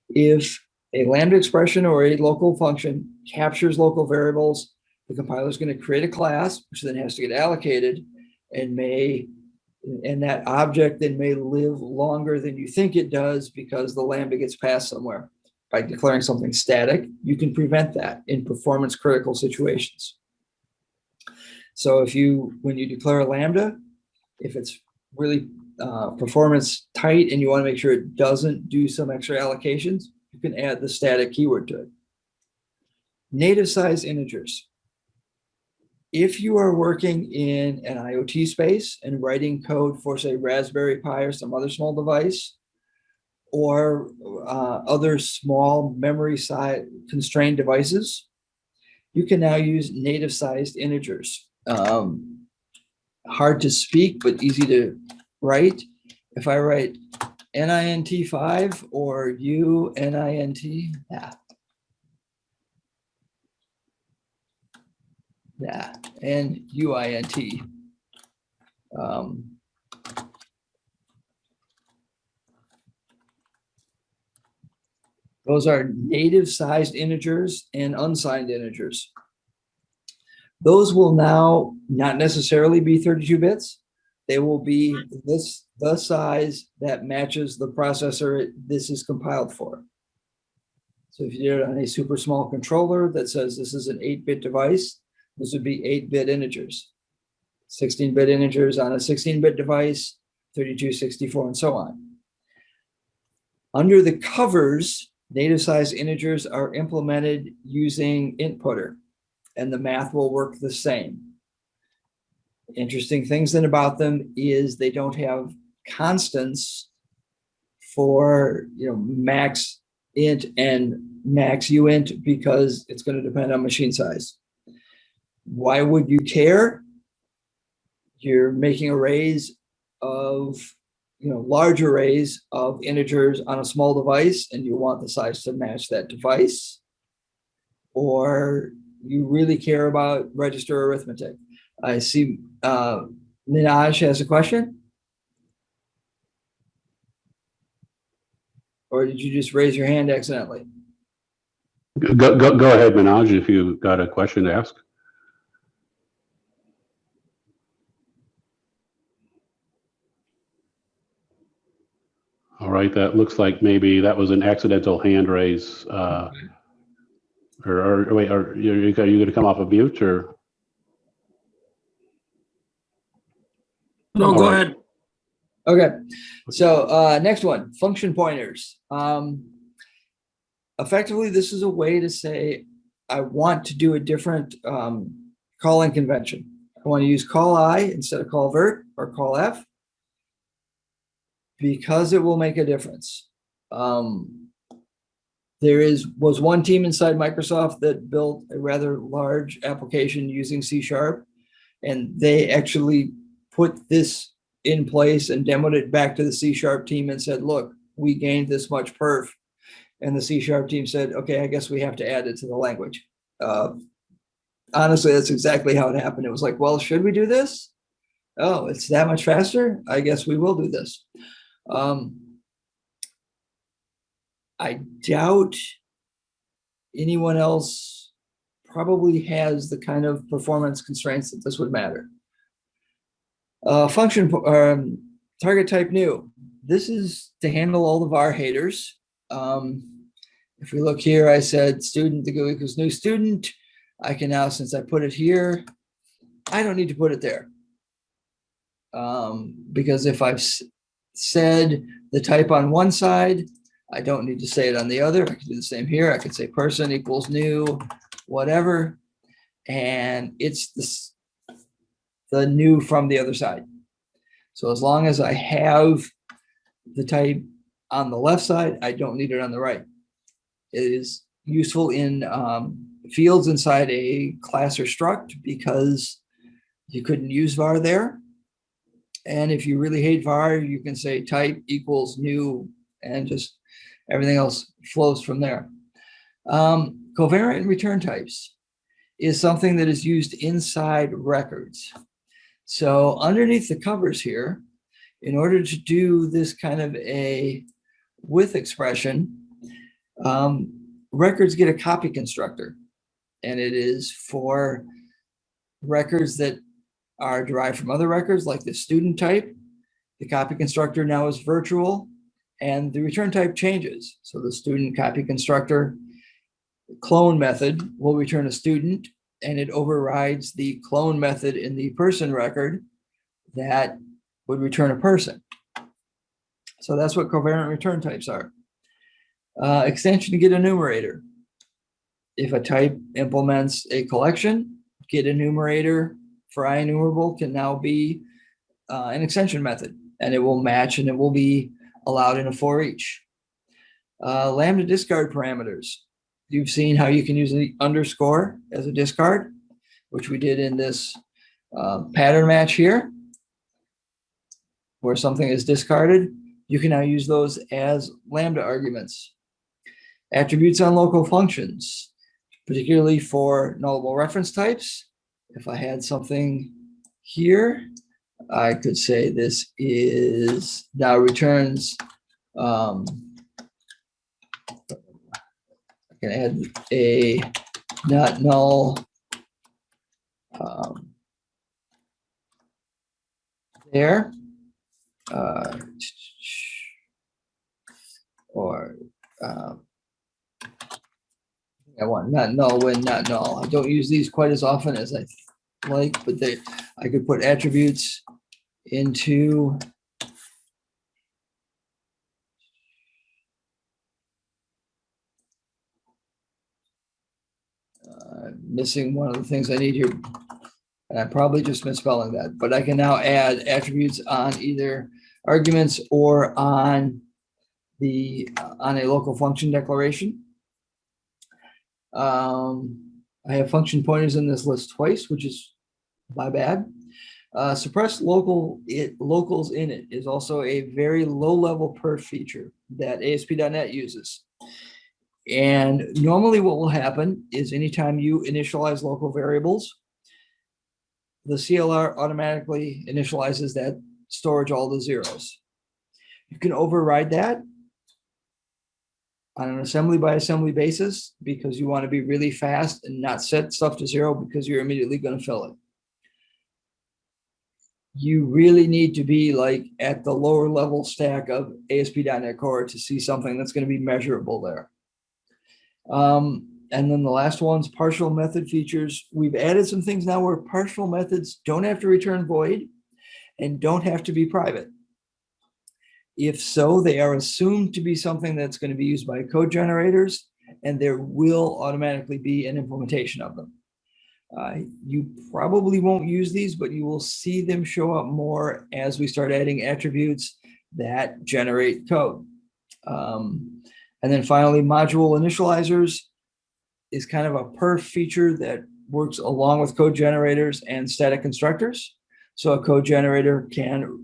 If a lambda expression or a local function captures local variables, the compiler is going to create a class, which then has to get allocated, and that object then may live longer than you think it does because the lambda gets passed somewhere. By declaring something static, you can prevent that in performance critical situations. So when you declare a lambda, if it's really performance tight and you want to make sure it doesn't do some extra allocations, you can add the static keyword to it. Native size integers. If you are working in an IoT space and writing code for, say, Raspberry Pi or some other small device, or other small memory size constrained devices, you can now use native sized integers. Hard to speak, but easy to write. If I write NINT5 or UNINT, and UINT. Those are native sized integers and unsigned integers. Those will now not necessarily be 32 bits. They will be the size that matches the processor this is compiled for. So if you did it on a super small controller that says this is an 8-bit device, this would be 8-bit integers. 16-bit integers on a 16-bit device, 32, 64, and so on. Under the covers, native size integers are implemented using intputter, and the math will work the same. Interesting things then about them is they don't have constants for max int and max uint because it's going to depend on machine size. Why would you care? You're making arrays of large arrays of integers on a small device, and you want the size to match that device, or you really care about register arithmetic. I see Minaj has a question. Or did you just raise your hand accidentally? Go ahead, Minaj, if you've got a question to ask. All right, that looks like maybe that was an accidental hand raise. Or wait, are you going to come off of mute or? No, go ahead. Okay, so next one, function pointers. Effectively, this is a way to say, I want to do a different calling convention. I want to use call I instead of call vert or call F because it will make a difference. There was one team inside Microsoft that built a rather large application using C#, and they actually put this in place and demoed it back to the C# team and said, look, we gained this much perf. And the C# team said, okay, I guess we have to add it to the language. Honestly, that's exactly how it happened. It was like, well, should we do this? Oh, it's that much faster? I guess we will do this. I doubt anyone else probably has the kind of performance constraints that this would matter. Function target type new. This is to handle all the var haters. If If we look here, I said student to go equals new student. I can now, since I put it here, I don't need to put it there. Because if I've said the type on one side, I don't need to say it on the other. I can do the same here. I could say person equals new, whatever. And it's the new from the other side. So as long as I have the type on the left side, I don't need it on the right. It is useful in fields inside a class or struct because you couldn't use var there. And if you really hate var, you can say type equals new and just everything else flows from there. Covariant return types is something that is used inside records. So underneath the covers here, in order to do this kind of a with expression, records get a copy constructor, and it is for records that are derived from other records, like the student type. The copy constructor now is virtual, and the return type changes. So the student copy constructor clone method will return a student, and it overrides the clone method in the person record that would return a person. So that's what covariant return types are. Extension to get enumerator. If a type implements a collection, get enumerator for IEnumerable can now be an extension method, and it will match and it will be allowed in a for each. Lambda discard parameters. You've seen how you can use the underscore as a discard, which we did in this pattern match here, where something is discarded. You can now use those as lambda arguments. Attributes on local functions, particularly for nullable reference types. If I had something here, I could say this is now returns. I can add a not null there. Or I want not null when not null. I don't use these quite as often as I like, but I could put attributes into missing one of the things I need here, and I'm probably just misspelling that, but I can now add attributes on either arguments or on the on a local function declaration. I have function pointers in this list twice, which is my bad. Suppress locals in it is also a very low-level perf feature that ASP.NET uses. And normally what will happen is anytime you initialize local variables, the CLR automatically initializes that storage all the zeros. You can override that on an assembly by assembly basis because you want to be really fast and not set stuff to zero because you're immediately going to fill it. You really need to be like at the lower level stack of ASP.NET Core to see something that's going to be measurable there. And then the last one's partial method features. We've added some things now where partial methods don't have to return void and don't have to be private. If so, they are assumed to be something that's going to be used by code generators, and there will automatically be an implementation of them. You probably won't use these, but you will see them show up more as we start adding attributes that generate code. And then finally, module initializers is kind of a perf feature that works along with code generators and static constructors. So a code generator can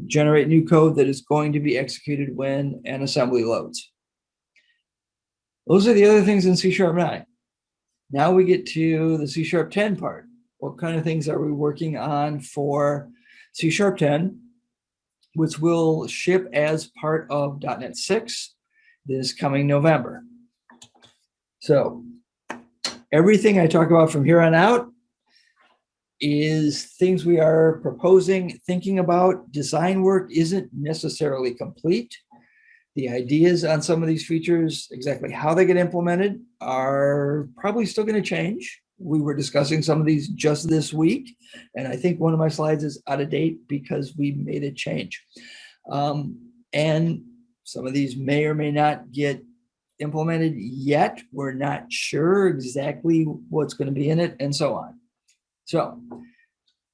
generate new code that is going to be executed when an assembly loads. Those are the other things in C#9. Now we get to the C#10 part. What kind of things are we working on for C#10, which will ship as part of .NET 6 this coming November? So everything I talk about from here on out is things we are proposing, thinking about. Design work isn't necessarily complete. The ideas on some of these features, exactly how they get implemented, are probably still going to change. We were discussing some of these just this week, and I think one of my slides is out of date because we made a change. And some of these may or may not get implemented yet. We're not sure exactly what's going to be in it and so on. So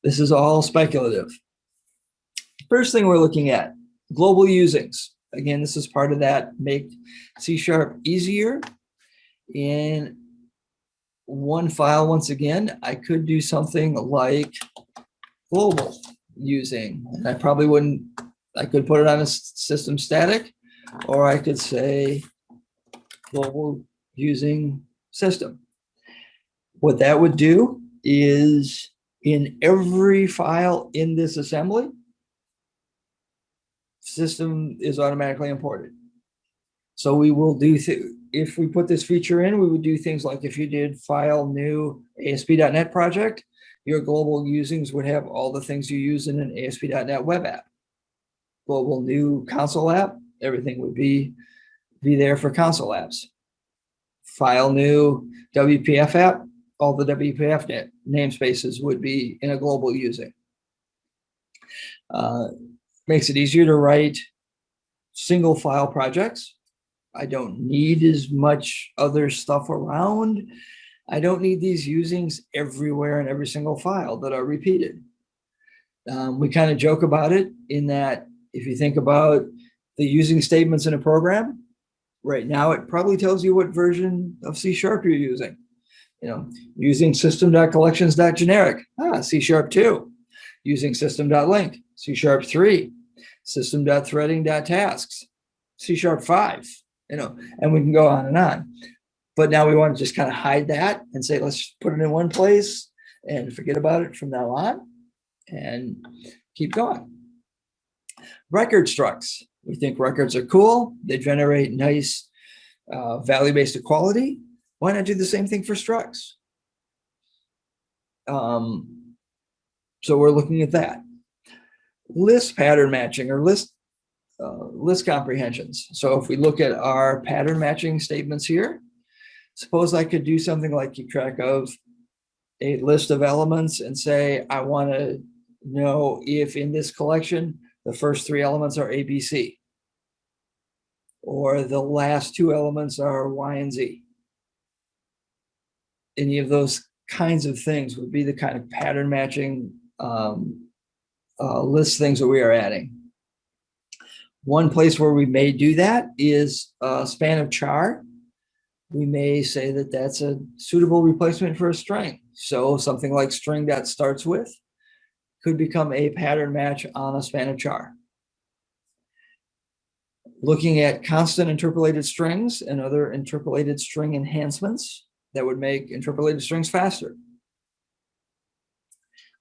this is all speculative. First thing we're looking at, global usings. Again, this is part of that make C# easier. In one file, once again, I could do something like global using, and I probably wouldn't, I could put it on a system static, or I could say global using system. What that would do is in every file in this assembly, system is automatically imported. So we will do, if we put this feature in, we would do things like if you did file new ASP.NET project, your global usings would have all the things you use in an ASP.NET web app. Global new console app, everything would be there for console apps. File new WPF app, all the WPF namespaces would be in a global using. Makes it easier to write single file projects. I don't need as much other stuff around. I don't need these usings everywhere in every single file that are repeated. We kind of joke about it in that if you think about the using statements in a program, right now it probably tells you what version of C# you're using. You know, using system.collections.generic, C#2. Using system.link, C#3. System.threading.tasks, C#5. You know, and we can go on and on. But now we want to just kind of hide that and say, let's put it in one place and forget about it from now on and keep going. Record structs. We think records are cool. They generate nice value-based equality. Why not do the same thing for structs? So we're looking at that. List pattern matching or list comprehensions. So if we look at our pattern matching statements here, suppose I could do something like keep track of a list of elements and say, I want to know if in this collection, the first 3 elements are A, B, C, or the last 2 elements are Y and Z. Any of those kinds of things would be the kind of pattern matching list things that we are adding. One place where we may do that is a span of char. We may say that that's a suitable replacement for a string. So something like string.startsWith could become a pattern match on a span of char. Looking at constant interpolated strings and other interpolated string enhancements that would make interpolated strings faster.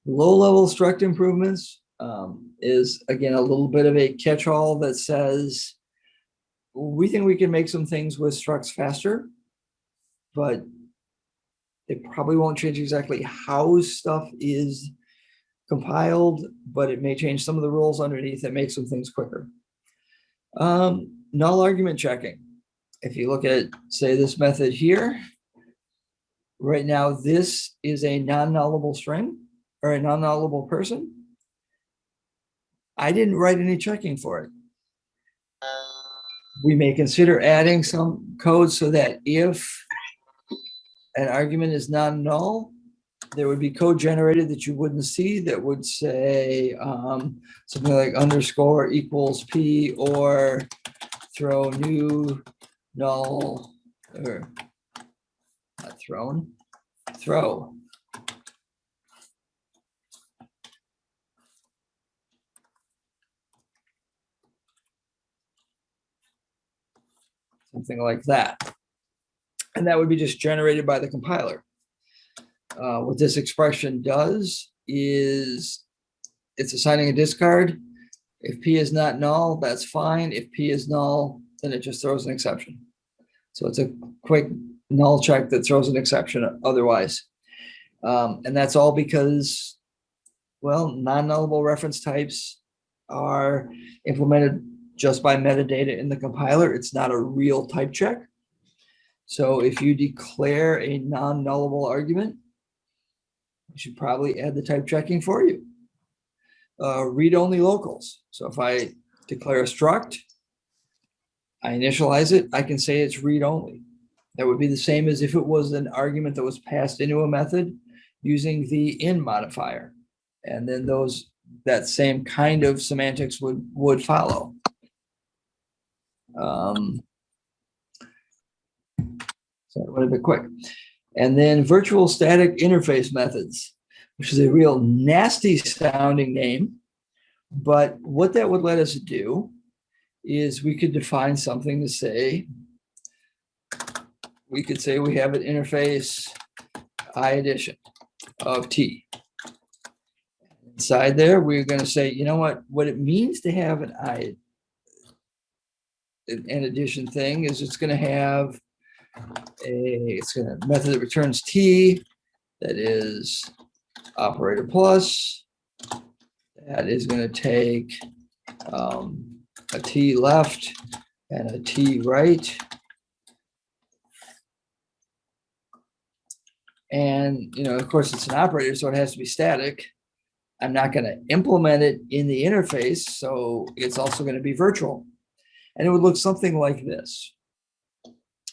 Low-level struct improvements is, again, a little bit of a catch-all that says, we think we can make some things with structs faster, but it probably won't change exactly how stuff is compiled, but it may change some of the rules underneath that make some things quicker. Null argument checking. If you look at, say, this method here, right now, this is a non-nullable string or a non-nullable person. I didn't write any checking for it. We may consider adding some code so that if an argument is non-null, there would be code generated that you wouldn't see that would say something like underscore equals P or throw new null or not thrown, throw. Something like that. And that would be just generated by the compiler. What this expression does is it's assigning a discard. If P is not null, that's fine. If P is null, then it just throws an exception. So it's a quick null check that throws an exception otherwise. And that's all because, well, non-nullable reference types are implemented just by metadata in the compiler. It's not a real type check. So if you declare a non-nullable argument, you should probably add the type checking for you. Read-only locals. So if I declare a struct, I initialize it, I can say it's read-only. That would be the same as if it was an argument that was passed into a method using the in modifier. And then that same kind of semantics would follow. So I went a bit quick. And then virtual static interface methods, which is a real nasty sounding name. But what that would let us do is we could define something to say, we could say we have an interface I addition of T. Inside there, we're going to say, you know what it means to have an addition thing is it's going to have a method that returns T that is operator plus, that is going to take a T left and a T right. And, of course, it's an operator, so it has to be static. I'm not going to implement it in the interface, so it's also going to be virtual. And it would look something like this.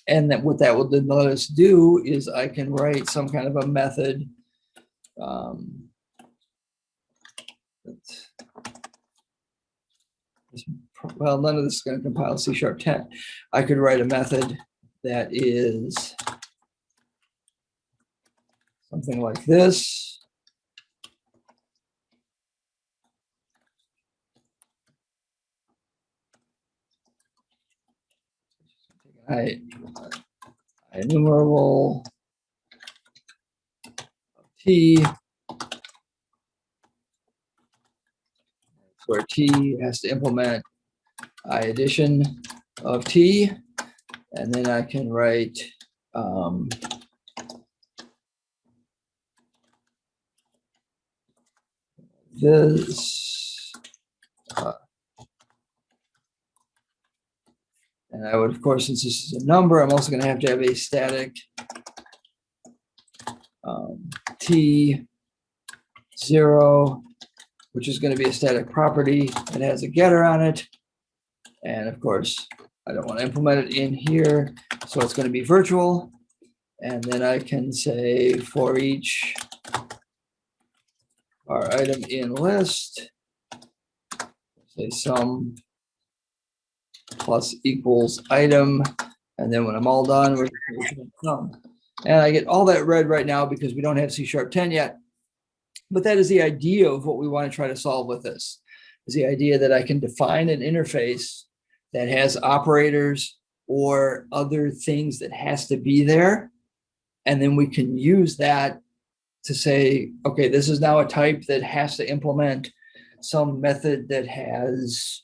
And what that will then let us do is I can write some kind of a method. Well, none of this is going to compile C#10. I could write a method that is something like this. Enumerable T, where T has to implement I addition of T, and then I can write this, and I would, of course, since this is a number, I'm also going to have a static T0, which is going to be a static property that has a getter on it. And of course, I don't want to implement it in here, so it's going to be virtual. And then I can say for each our item in list, say sum plus equals item. And then when I'm all done, we're going to sum. And I get all that red right now because we don't have C#10 yet. But that is the idea of what we want to try to solve with this, is the idea that I can define an interface that has operators or other things that has to be there. And then we can use that to say, okay, this is now a type that has to implement some method that has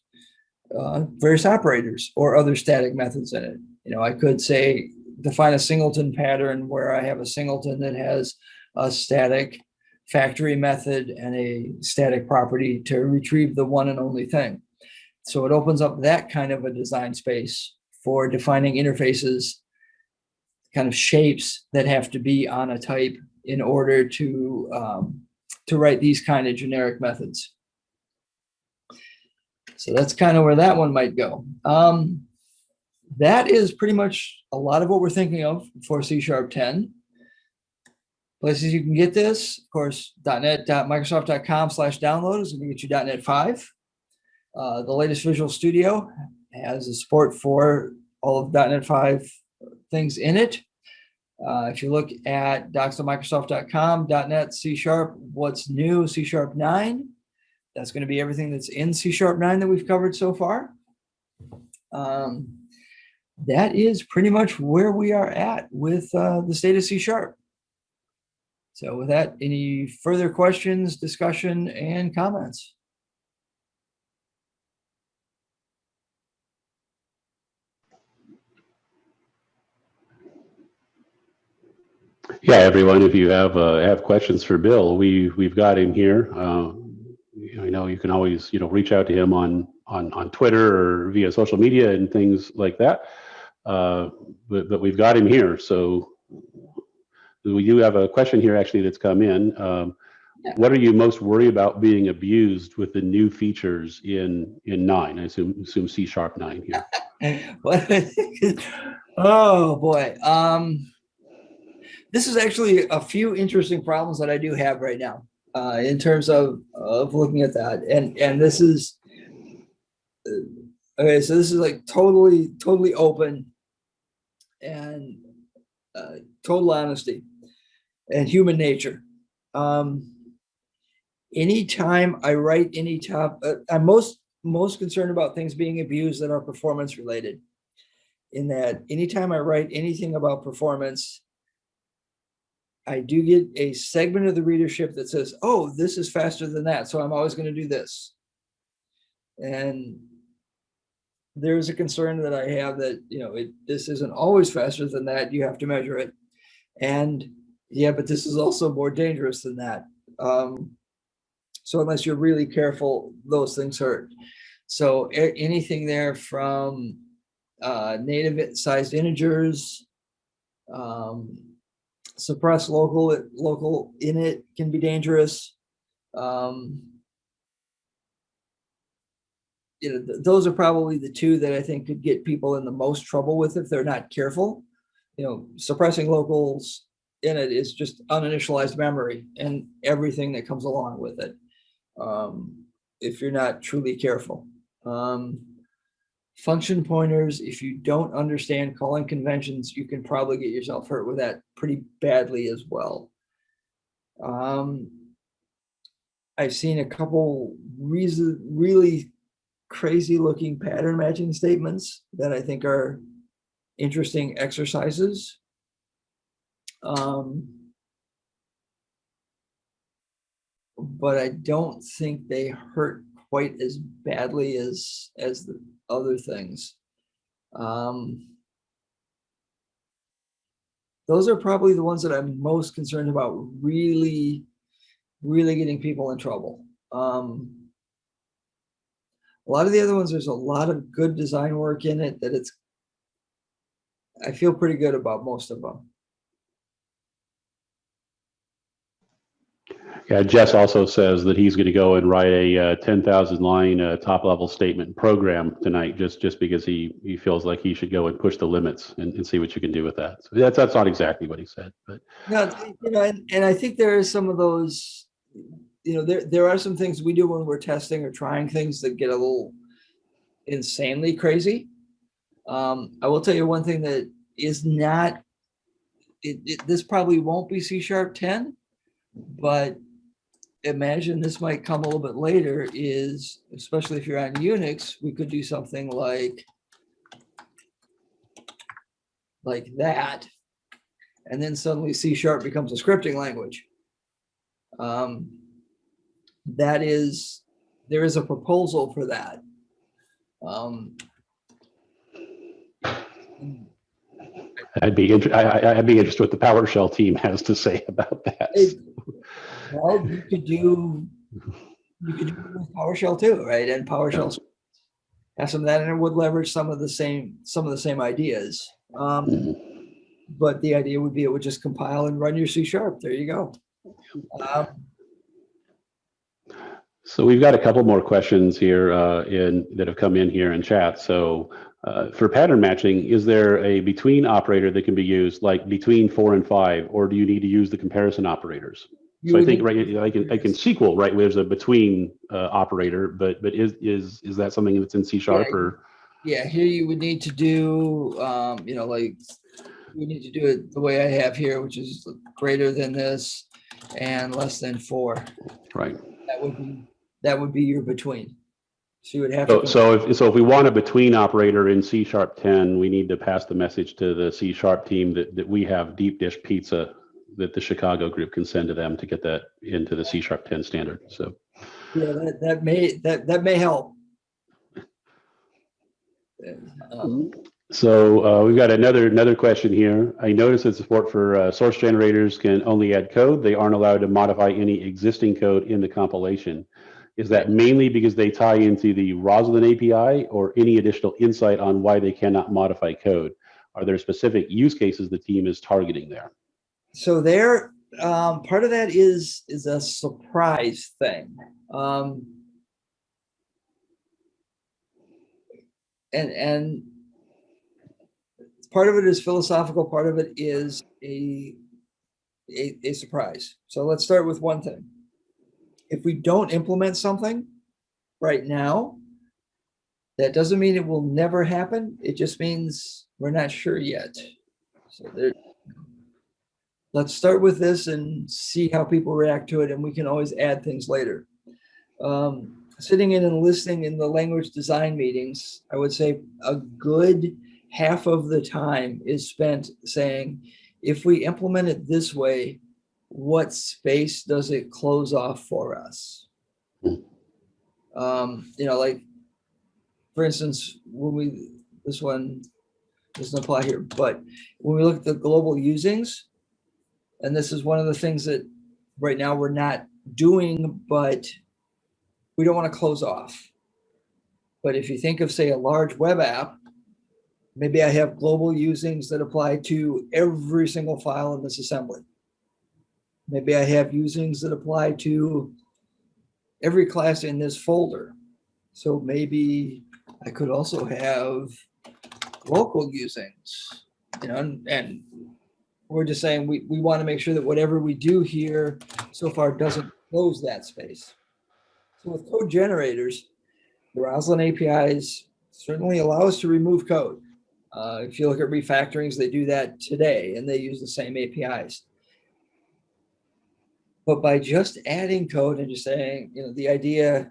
various operators or other static methods in it. I could say define a singleton pattern where I have a singleton that has a static factory method and a static property to retrieve the one and only thing. So it opens up that kind of a design space for defining interfaces, kind of shapes that have to be on a type in order to write these kind of generic methods. So that's kind of where that one might go. That is pretty much a lot of what we're thinking of for C#10. Places you can get this, of course, .NET.Microsoft.com/download is going to get you .NET 5. The latest Visual Studio has a support for all of .NET 5 things in it. If you look at docs.microsoft.com, .NET C#, what's new, C#9, that's going to be everything that's in C#9 that we've covered so far. That is pretty much where we are at with the state of C#. So with that, any further questions, discussion, and comments? Yeah, everyone, if you have questions for Bill, we've got him here. I know you can always, reach out to him on Twitter or via social media and things like that. But we've got him here. So we do have a question here actually that's come in. What are you most worried about being abused with the new features in 9? I assume C# 9 here. What I think is, oh boy. This is actually a few interesting problems that I do have right now in terms of looking at that. And this is, okay, so this is like totally open and total honesty and human nature. Anytime I write any I'm most concerned about things being abused that are performance related. In that anytime I write anything about performance, I do get a segment of the readership that says, oh, this is faster than that, so I'm always going to do this. And there's a concern that I have that, this isn't always faster than that. You have to measure it. And yeah, but this is also more dangerous than that. So unless you're really careful, those things hurt. So anything there from native sized integers, suppress local init can be dangerous. Those are probably the two that I think could get people in the most trouble with if they're not careful. Suppressing locals init is just uninitialized memory and everything that comes along with it. If you're not truly careful. Function pointers, if you don't understand calling conventions, you can probably get yourself hurt with that pretty badly as well. I've seen a couple really crazy looking pattern matching statements that I think are interesting exercises. But I don't think they hurt quite as badly as the other things. Those are probably the ones that I'm most concerned about really getting people in trouble. A lot of the other ones, there's a lot of good design work in it that I feel pretty good about most of them. Yeah, Jess also says that he's going to go and write a 10,000 line top level statement program tonight, just because he feels like he should go and push the limits and see what you can do with that. So that's not exactly what he said, but no, and I think there is some of those. There are some things we do when we're testing or trying things that get a little insanely crazy. I will tell you one thing that is not. This probably won't be C# 10, but imagine this might come a little bit later, is especially if you're on Unix, we could do something like that, and then suddenly C# becomes a scripting language. There is a proposal for that. I'd be interested what the PowerShell team has to say about that. Well, you could do PowerShell too, right? And PowerShell have some of that, and it would leverage some of the same ideas. But the idea would be it would just compile and run your C#. There you go. So we've got a couple more questions here that have come in here in chat. So for pattern matching, is there a between operator that can be used, like between 4 and 5, or do you need to use the comparison operators? So I think like in SQL, right, there's a between operator, but is that something that's in C# or? Yeah, here you would need to do, we need to do it the way I have here, which is greater than this and less than 4. Right. That would be your between. So you would have to. So if we want a between operator in C# 10, we need to pass the message to the C# team that we have deep dish pizza that the Chicago group can send to them to get that into the C# 10 standard. So yeah, that may help. So we've got another question here. I noticed that support for source generators can only add code. They aren't allowed to modify any existing code in the compilation. Is that mainly because they tie into the Roslyn API, or any additional insight on why they cannot modify code? Are there specific use cases the team is targeting there? So there, part of that is a surprise thing. And part of it is philosophical, part of it is a surprise. So let's start with one thing. If we don't implement something right now, that doesn't mean it will never happen. It just means we're not sure yet. So let's start with this and see how people react to it, and we can always add things later. Sitting in and listening in the language design meetings, I would say a good half of the time is spent saying, if we implement it this way, what space does it close off for us? Like, for instance, this one doesn't apply here, but when we look at the global usings, and this is one of the things that right now we're not doing, but we don't want to close off. But if you think of, say, a large web app, maybe I have global usings that apply to every single file in this assembly. Maybe I have usings that apply to every class in this folder. So maybe I could also have local usings, and we're just saying we want to make sure that whatever we do here so far doesn't close that space. So with code generators, the Roslyn APIs certainly allow us to remove code. If you look at refactorings, they do that today, and they use the same APIs. But by just adding code and just saying, the idea,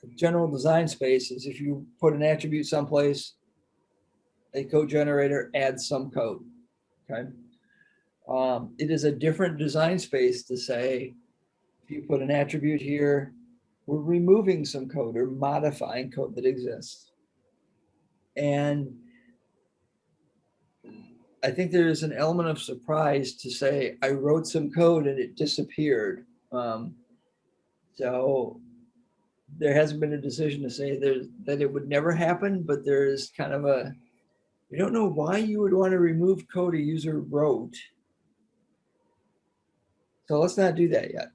the general design space is if you put an attribute someplace, a code generator adds some code, okay? It is a different design space to say, if you put an attribute here, we're removing some code or modifying code that exists. And I think there's an element of surprise to say, I wrote some code and it disappeared. So there hasn't been a decision to say that it would never happen, but there's kind of we don't know why you would want to remove code a user wrote. So let's not do that yet.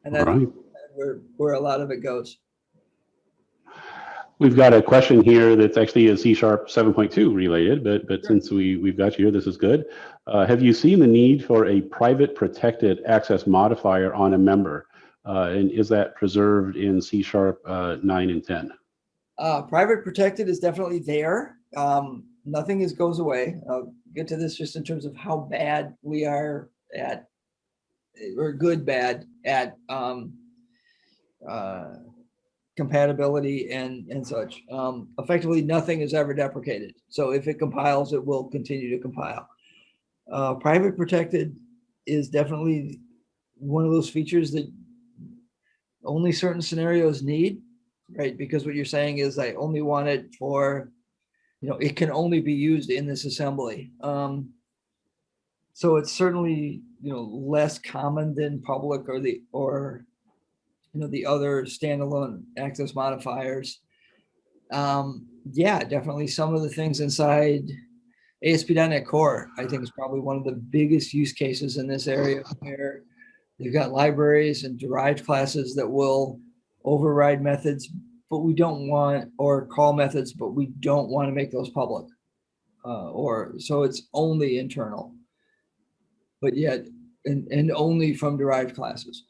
And that's Right. where a lot of it goes. We've got a question here that's actually a C# 7.2 related, but since we've got you here, this is good. Have you seen the need for a private protected access modifier on a member? And is that preserved in C# 9 and 10? Private protected is definitely there. Nothing goes away. I'll get to this just in terms of how bad we are at, or bad at compatibility and such. Effectively, nothing is ever deprecated. So if it compiles, it will continue to compile. Private protected is definitely one of those features that only certain scenarios need, right? Because what you're saying is I only want it for, it can only be used in this assembly. So it's certainly, less common than public or the other standalone access modifiers. Yeah, definitely some of the things inside ASP.NET Core, I think, is probably one of the biggest use cases in this area, where you've got libraries and derived classes that will override methods, but we don't want, or call methods, but we don't want to make those public. So it's only internal, but yet, and only from derived classes.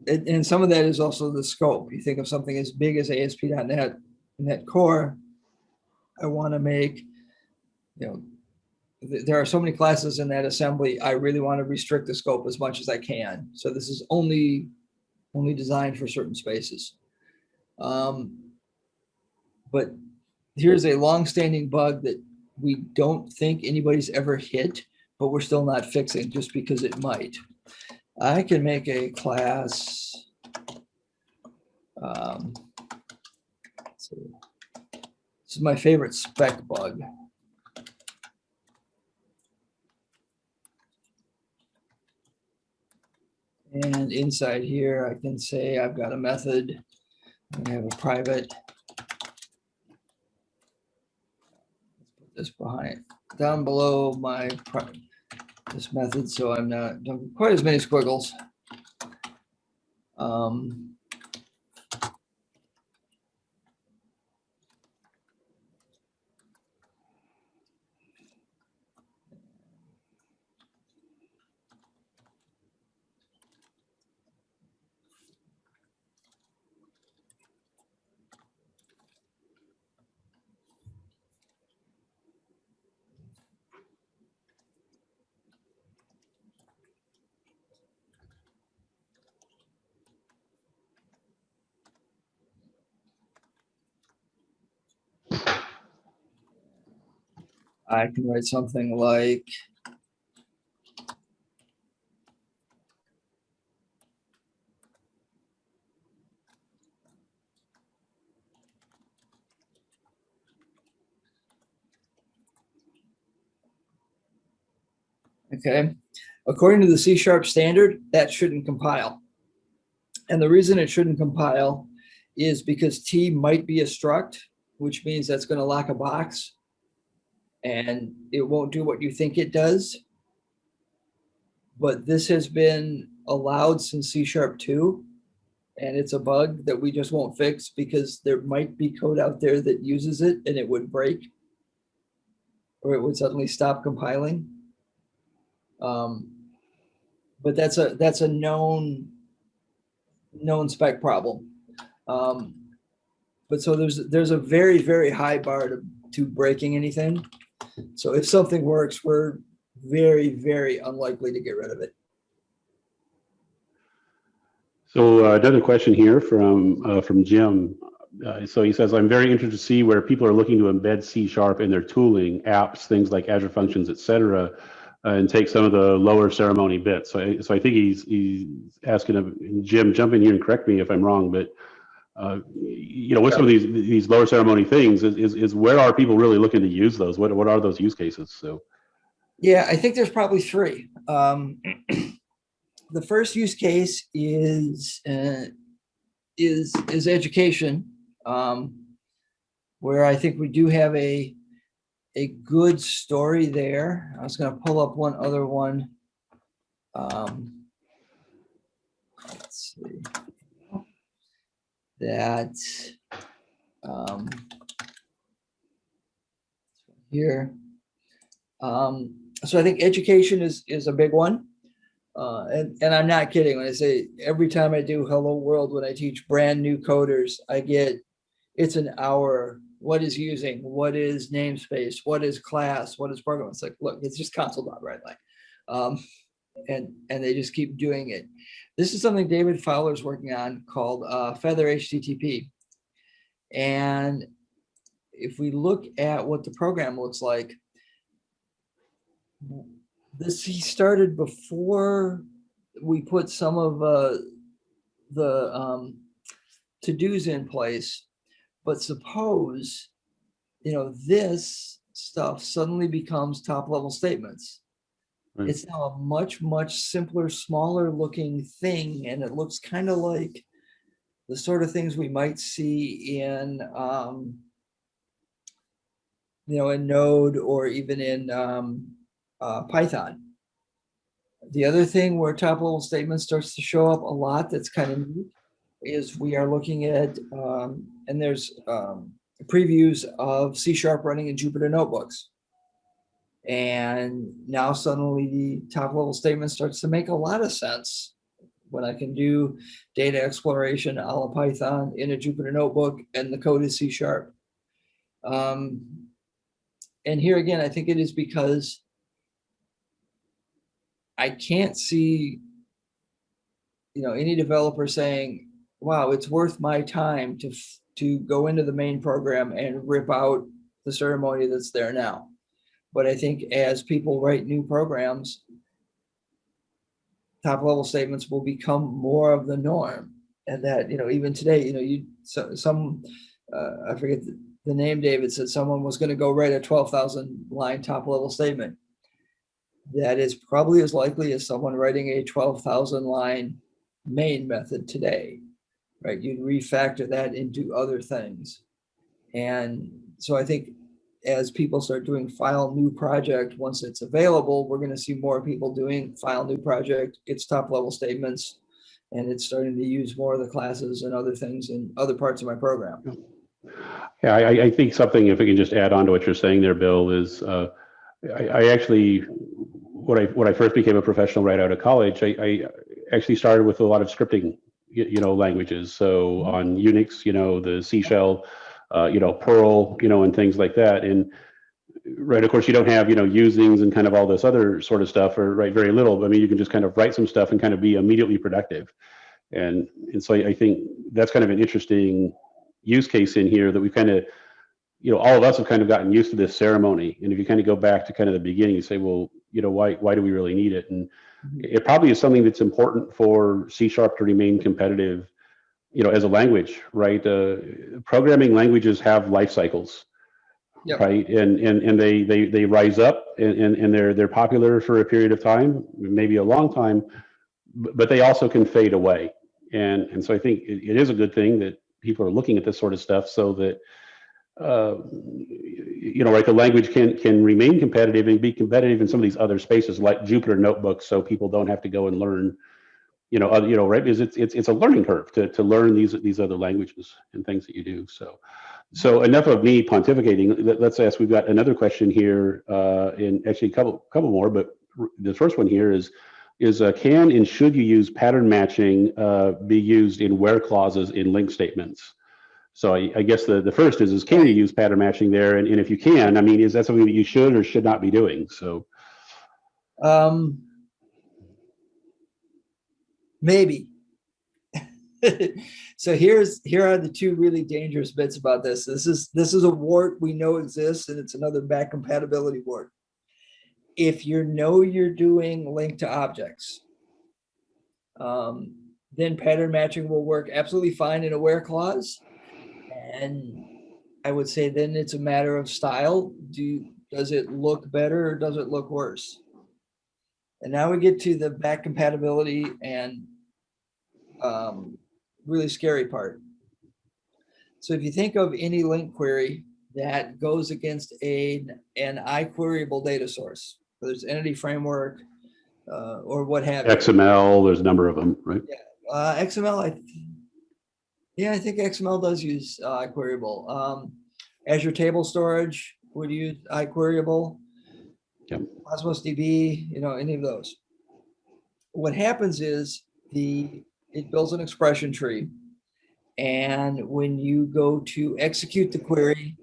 And some of that is also the scope. You think of something as big as ASP.NET Net Core, I want to make, there are so many classes in that assembly, I really want to restrict the scope as much as I can. So this is only designed for certain spaces. But here's a long-standing bug that we don't think anybody's ever hit, but we're still not fixing just because it might. I can make a class. This is my favorite spec bug. And inside here, I can say I've got a method. I have a private. Let's put this behind, down below my this method, so I'm not don't quite as many squiggles. I can write something like okay. According to the C# standard, that shouldn't compile. And the reason it shouldn't compile is because T might be a struct, which means that's going to lock a box and it won't do what you think it does. But this has been allowed since C#2, and it's a bug that we just won't fix because there might be code out there that uses it and it would break or it would suddenly stop compiling. But that's a known spec problem. But so there's a very, very high bar to breaking anything. So if something works, we're very, very unlikely to get rid of it. So another question here from Jim. So he says, I'm very interested to see where people are looking to embed C# in their tooling, apps, things like Azure Functions, et cetera, and take some of the lower ceremony bits. So I think he's asking of Jim, jump in here and correct me if I'm wrong, but with some of these lower ceremony things is where are people really looking to use those? What are those use cases? So yeah, I think there's probably three. The first use case is education, where I think we do have a good story there. I was going to pull up one other one. Let's see. That here. So I think education is a big one. And I'm not kidding when I say every time I do Hello World, when I teach brand new coders, it's an hour. What is using? What is namespace? What is class? What is program? It's like, look, it's just console.write-line. And they just keep doing it. This is something David Fowler's working on called Feather HTTP. And if we look at what the program looks like, he started before we put some of the to-dos in place. But suppose, this stuff suddenly becomes top-level statements. Right. It's now a much, much simpler, smaller looking thing, and it looks kind of like the sort of things we might see in, in Node or even in Python. The other thing where top-level statement starts to show up a lot that's kind of neat is we are looking at, and there's previews of C# running in Jupyter notebooks. And now suddenly the top-level statement starts to make a lot of sense when I can do data exploration a la Python in a Jupyter notebook and the code is C#. And here again, I think it is because I can't see, any developer saying, wow, it's worth my time to go into the main program and rip out the ceremony that's there now. But I think as people write new programs, top-level statements will become more of the norm. And that, even today, I forget the name, David said someone was going to go write a 12,000 line top-level statement. That is probably as likely as someone writing a 12,000 line main method today, right? You'd refactor that into other things. And so I think as people start doing file new project, once it's available, we're going to see more people doing file new project, its top level statements, and it's starting to use more of the classes and other things in other parts of my program. Yeah, I think something, if we can just add on to what you're saying there, Bill, is I actually, when I first became a professional right out of college, I actually started with a lot of scripting, languages. So on Unix, the C shell, Perl, and things like that. And right, of course, you don't have, usings and kind of all this other sort of stuff, or right, very little. But I mean, you can just kind of write some stuff and kind of be immediately productive. And so I think that's kind of an interesting use case in here that we kind of, all of us have kind of gotten used to this ceremony. And if you kind of go back to kind of the beginning, you say, well, why do we really need it? And it probably is something that's important for C# to remain competitive, as a language, right? Programming languages have life cycles, Yep. right? And they rise up and they're popular for a period of time, maybe a long time, but they also can fade away. And so I think it is a good thing that people are looking at this sort of stuff so that, right, the language can remain competitive and be competitive in some of these other spaces like Jupyter Notebooks, so people don't have to go and learn, right? Because it's a learning curve to learn these other languages and things that you do. So enough of me pontificating. Let's ask. We've got another question here, and actually a couple more, but the first one here is can and should you use pattern matching be used in where clauses in link statements? So I guess the first is can you use pattern matching there? And if you can, I mean, is that something that you should or should not be doing? So Maybe. So here are the two really dangerous bits about this. This is a wart we know exists, and it's another back compatibility wart. If you know you're doing link to objects, then pattern matching will work absolutely fine in a where clause. And I would say then it's a matter of style. Does it look better or does it look worse? And now we get to the back compatibility and really scary part. So if you think of any link query that goes against an iQueryable data source, whether it's entity framework or what have you. XML, there's a number of them, right? Yeah, XML, I think XML does use iQueryable. Azure Table Storage would use iQueryable. Yep. Cosmos DB, any of those. What happens is it builds an expression tree. And when you go to execute the query,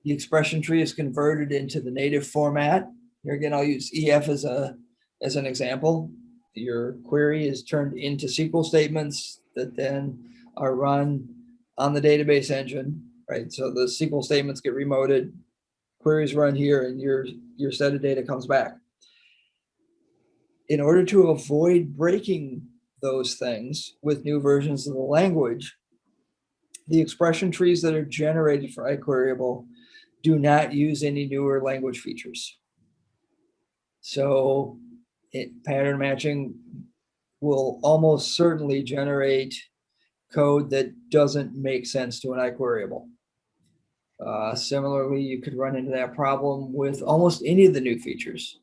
the expression tree is converted into the native format. Here again, I'll use EF as an example. Your query is turned into SQL statements that then are run on the database engine, right? So the SQL statements get remoted, queries run here, and your set of data comes back. In order to avoid breaking those things with new versions of the language, the expression trees that are generated for iQueryable do not use any newer language features. So pattern matching will almost certainly generate code that doesn't make sense to an iQueryable. Similarly, you could run into that problem with almost any of the new features.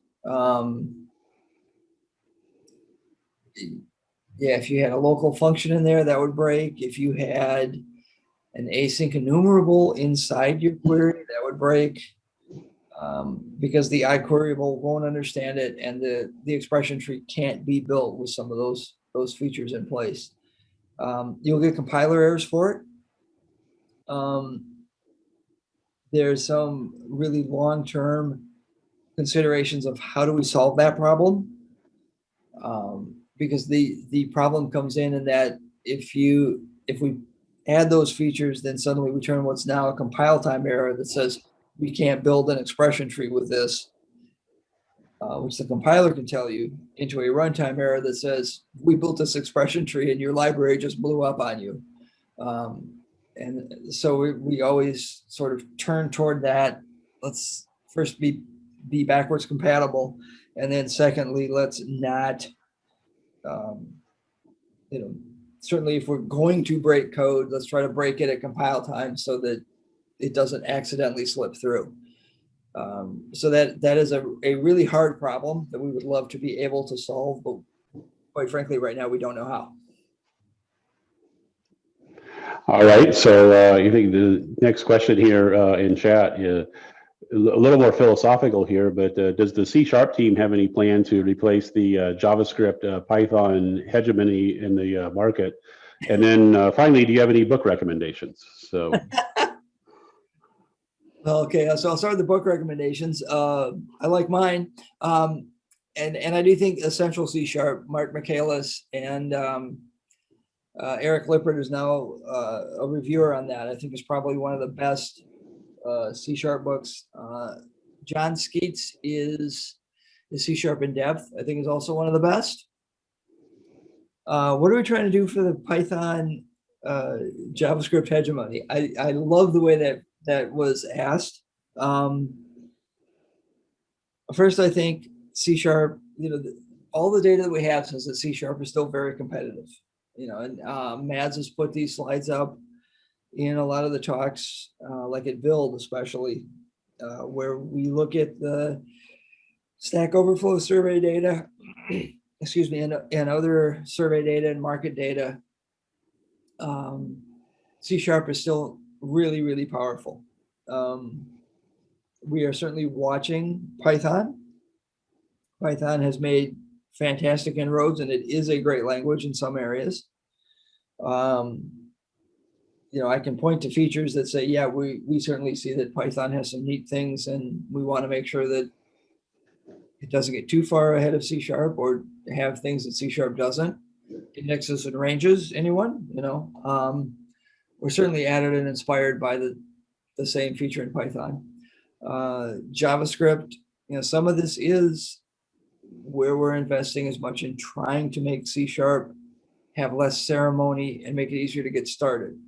If you had a local function in there, that would break. If you had an async enumerable inside your query, that would break, because the iQueryable won't understand it, and the expression tree can't be built with some of those features in place. You'll get compiler errors for it. There's some really long-term considerations of how do we solve that problem, because the problem comes in that if we add those features, then suddenly we turn what's now a compile time error that says we can't build an expression tree with this, which the compiler can tell you, into a runtime error that says we built this expression tree and your library just blew up on you. And so we always sort of turn toward that. Let's first be backwards compatible, and then secondly, let's not certainly if we're going to break code, let's try to break it at compile time so that it doesn't accidentally slip through. So that is a really hard problem that we would love to be able to solve, but quite frankly, right now we don't know how. All right, so I think the next question here in chat, a little more philosophical here, but does the C# team have any plan to replace the JavaScript Python hegemony in the market? And then finally, do you have any book recommendations? So. Okay, so I'll start with the book recommendations. I like mine. And I do think Essential C#, Mark Michaelis and Eric Lippert is now a reviewer on that. I think is probably one of the best C# books. John Skeets is C# in depth. I think is also one of the best. What are we trying to do for the Python JavaScript hegemony? I love the way that was asked. First, I think C#, all the data that we have says that C# is still very competitive. And Mads has put these slides up in a lot of the talks, like at Build especially, where we look at the Stack Overflow survey data, excuse me, and other survey data and market data. C# is still really, really powerful. We are certainly watching Python. Python has made fantastic inroads, and it is a great language in some areas. I can point to features that say, yeah, we certainly see that Python has some neat things, and we want to make sure that it doesn't get too far ahead of C# or have things that C# doesn't. Indexes and ranges, anyone? We're certainly added and inspired by the same feature in Python. JavaScript, some of this is where we're investing as much in trying to make C# have less ceremony and make it easier to get started.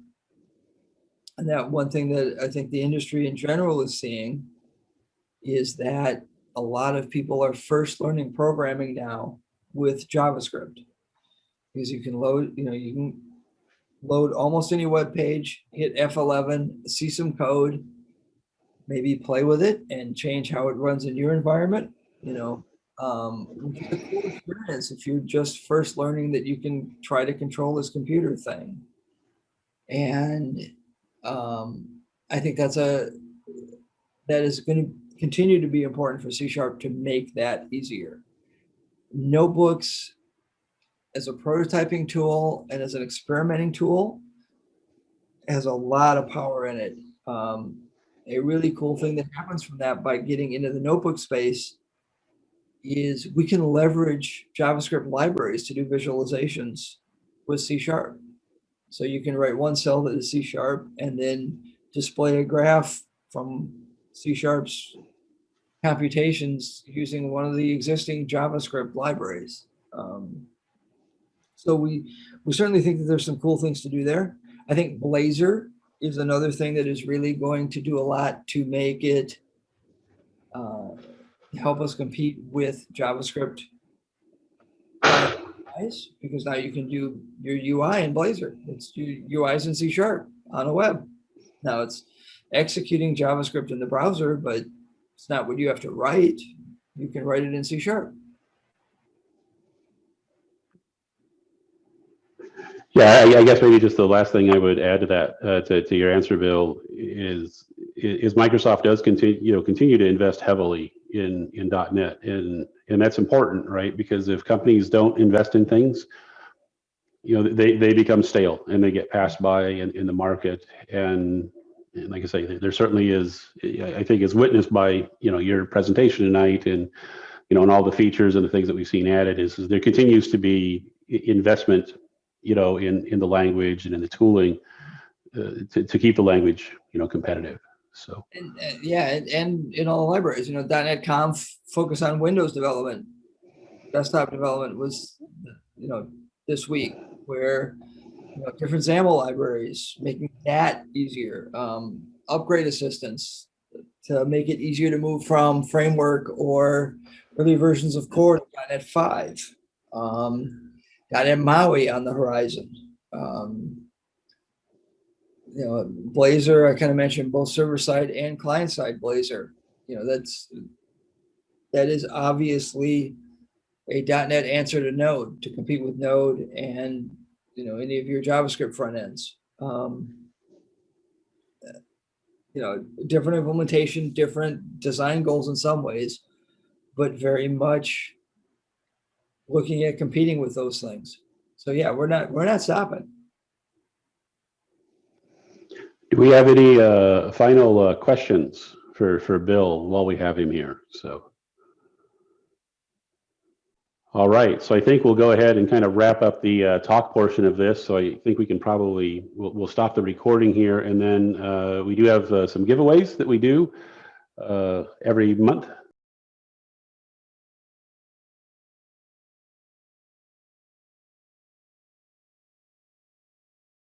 And that one thing that I think the industry in general is seeing is that a lot of people are first learning programming now with JavaScript, because you can load almost any web page, hit F11, see some code, maybe play with it and change how it runs in your environment. Which is a cool experience if you're just first learning that you can try to control this computer thing. And I think that is going to continue to be important for C# to make that easier. Notebooks as a prototyping tool and as an experimenting tool has a lot of power in it. A really cool thing that happens from that by getting into the notebook space is we can leverage JavaScript libraries to do visualizations with C#. So you can write one cell that is C# and then display a graph from C#'s computations using one of the existing JavaScript libraries. So we certainly think that there's some cool things to do there. I think Blazor is another thing that is really going to do a lot to make it help us compete with JavaScript because now you can do your UI in Blazor. It's UIs in C# on a web. Now it's executing JavaScript in the browser, but it's not what you have to write. You can write it in C#. Yeah, I guess maybe just the last thing I would add to that, to your answer, Bill, is Microsoft does continue to invest heavily in .NET, and that's important, right? Because if companies don't invest in things, they become stale and they get passed by in the market. And like I say, there certainly is, I think, is witnessed by your presentation tonight, and and all the features and the things that we've seen added is there continues to be investment in the language and in the tooling to keep the language, competitive. So and in all the libraries, .NET Conf focus on Windows development, desktop development was, this week, where different XAML libraries, making that easier, upgrade assistance to make it easier to move from framework or early versions of core to .NET 5. .NET Maui on the horizon. You know, Blazor, I kind of mentioned both server-side and client-side Blazor. You know, that is obviously a .NET answer to Node, to compete with Node and, you know, any of your JavaScript front ends. You know, different implementation, different design goals in some ways, but very much looking at competing with those things. So yeah, we're not stopping. Do we have any final questions for Bill while we have him here? So, all right. So I think we'll go ahead and kind of wrap up the talk portion of this. So I think we can probably we'll stop the recording here, and then we do have some giveaways that we do every month.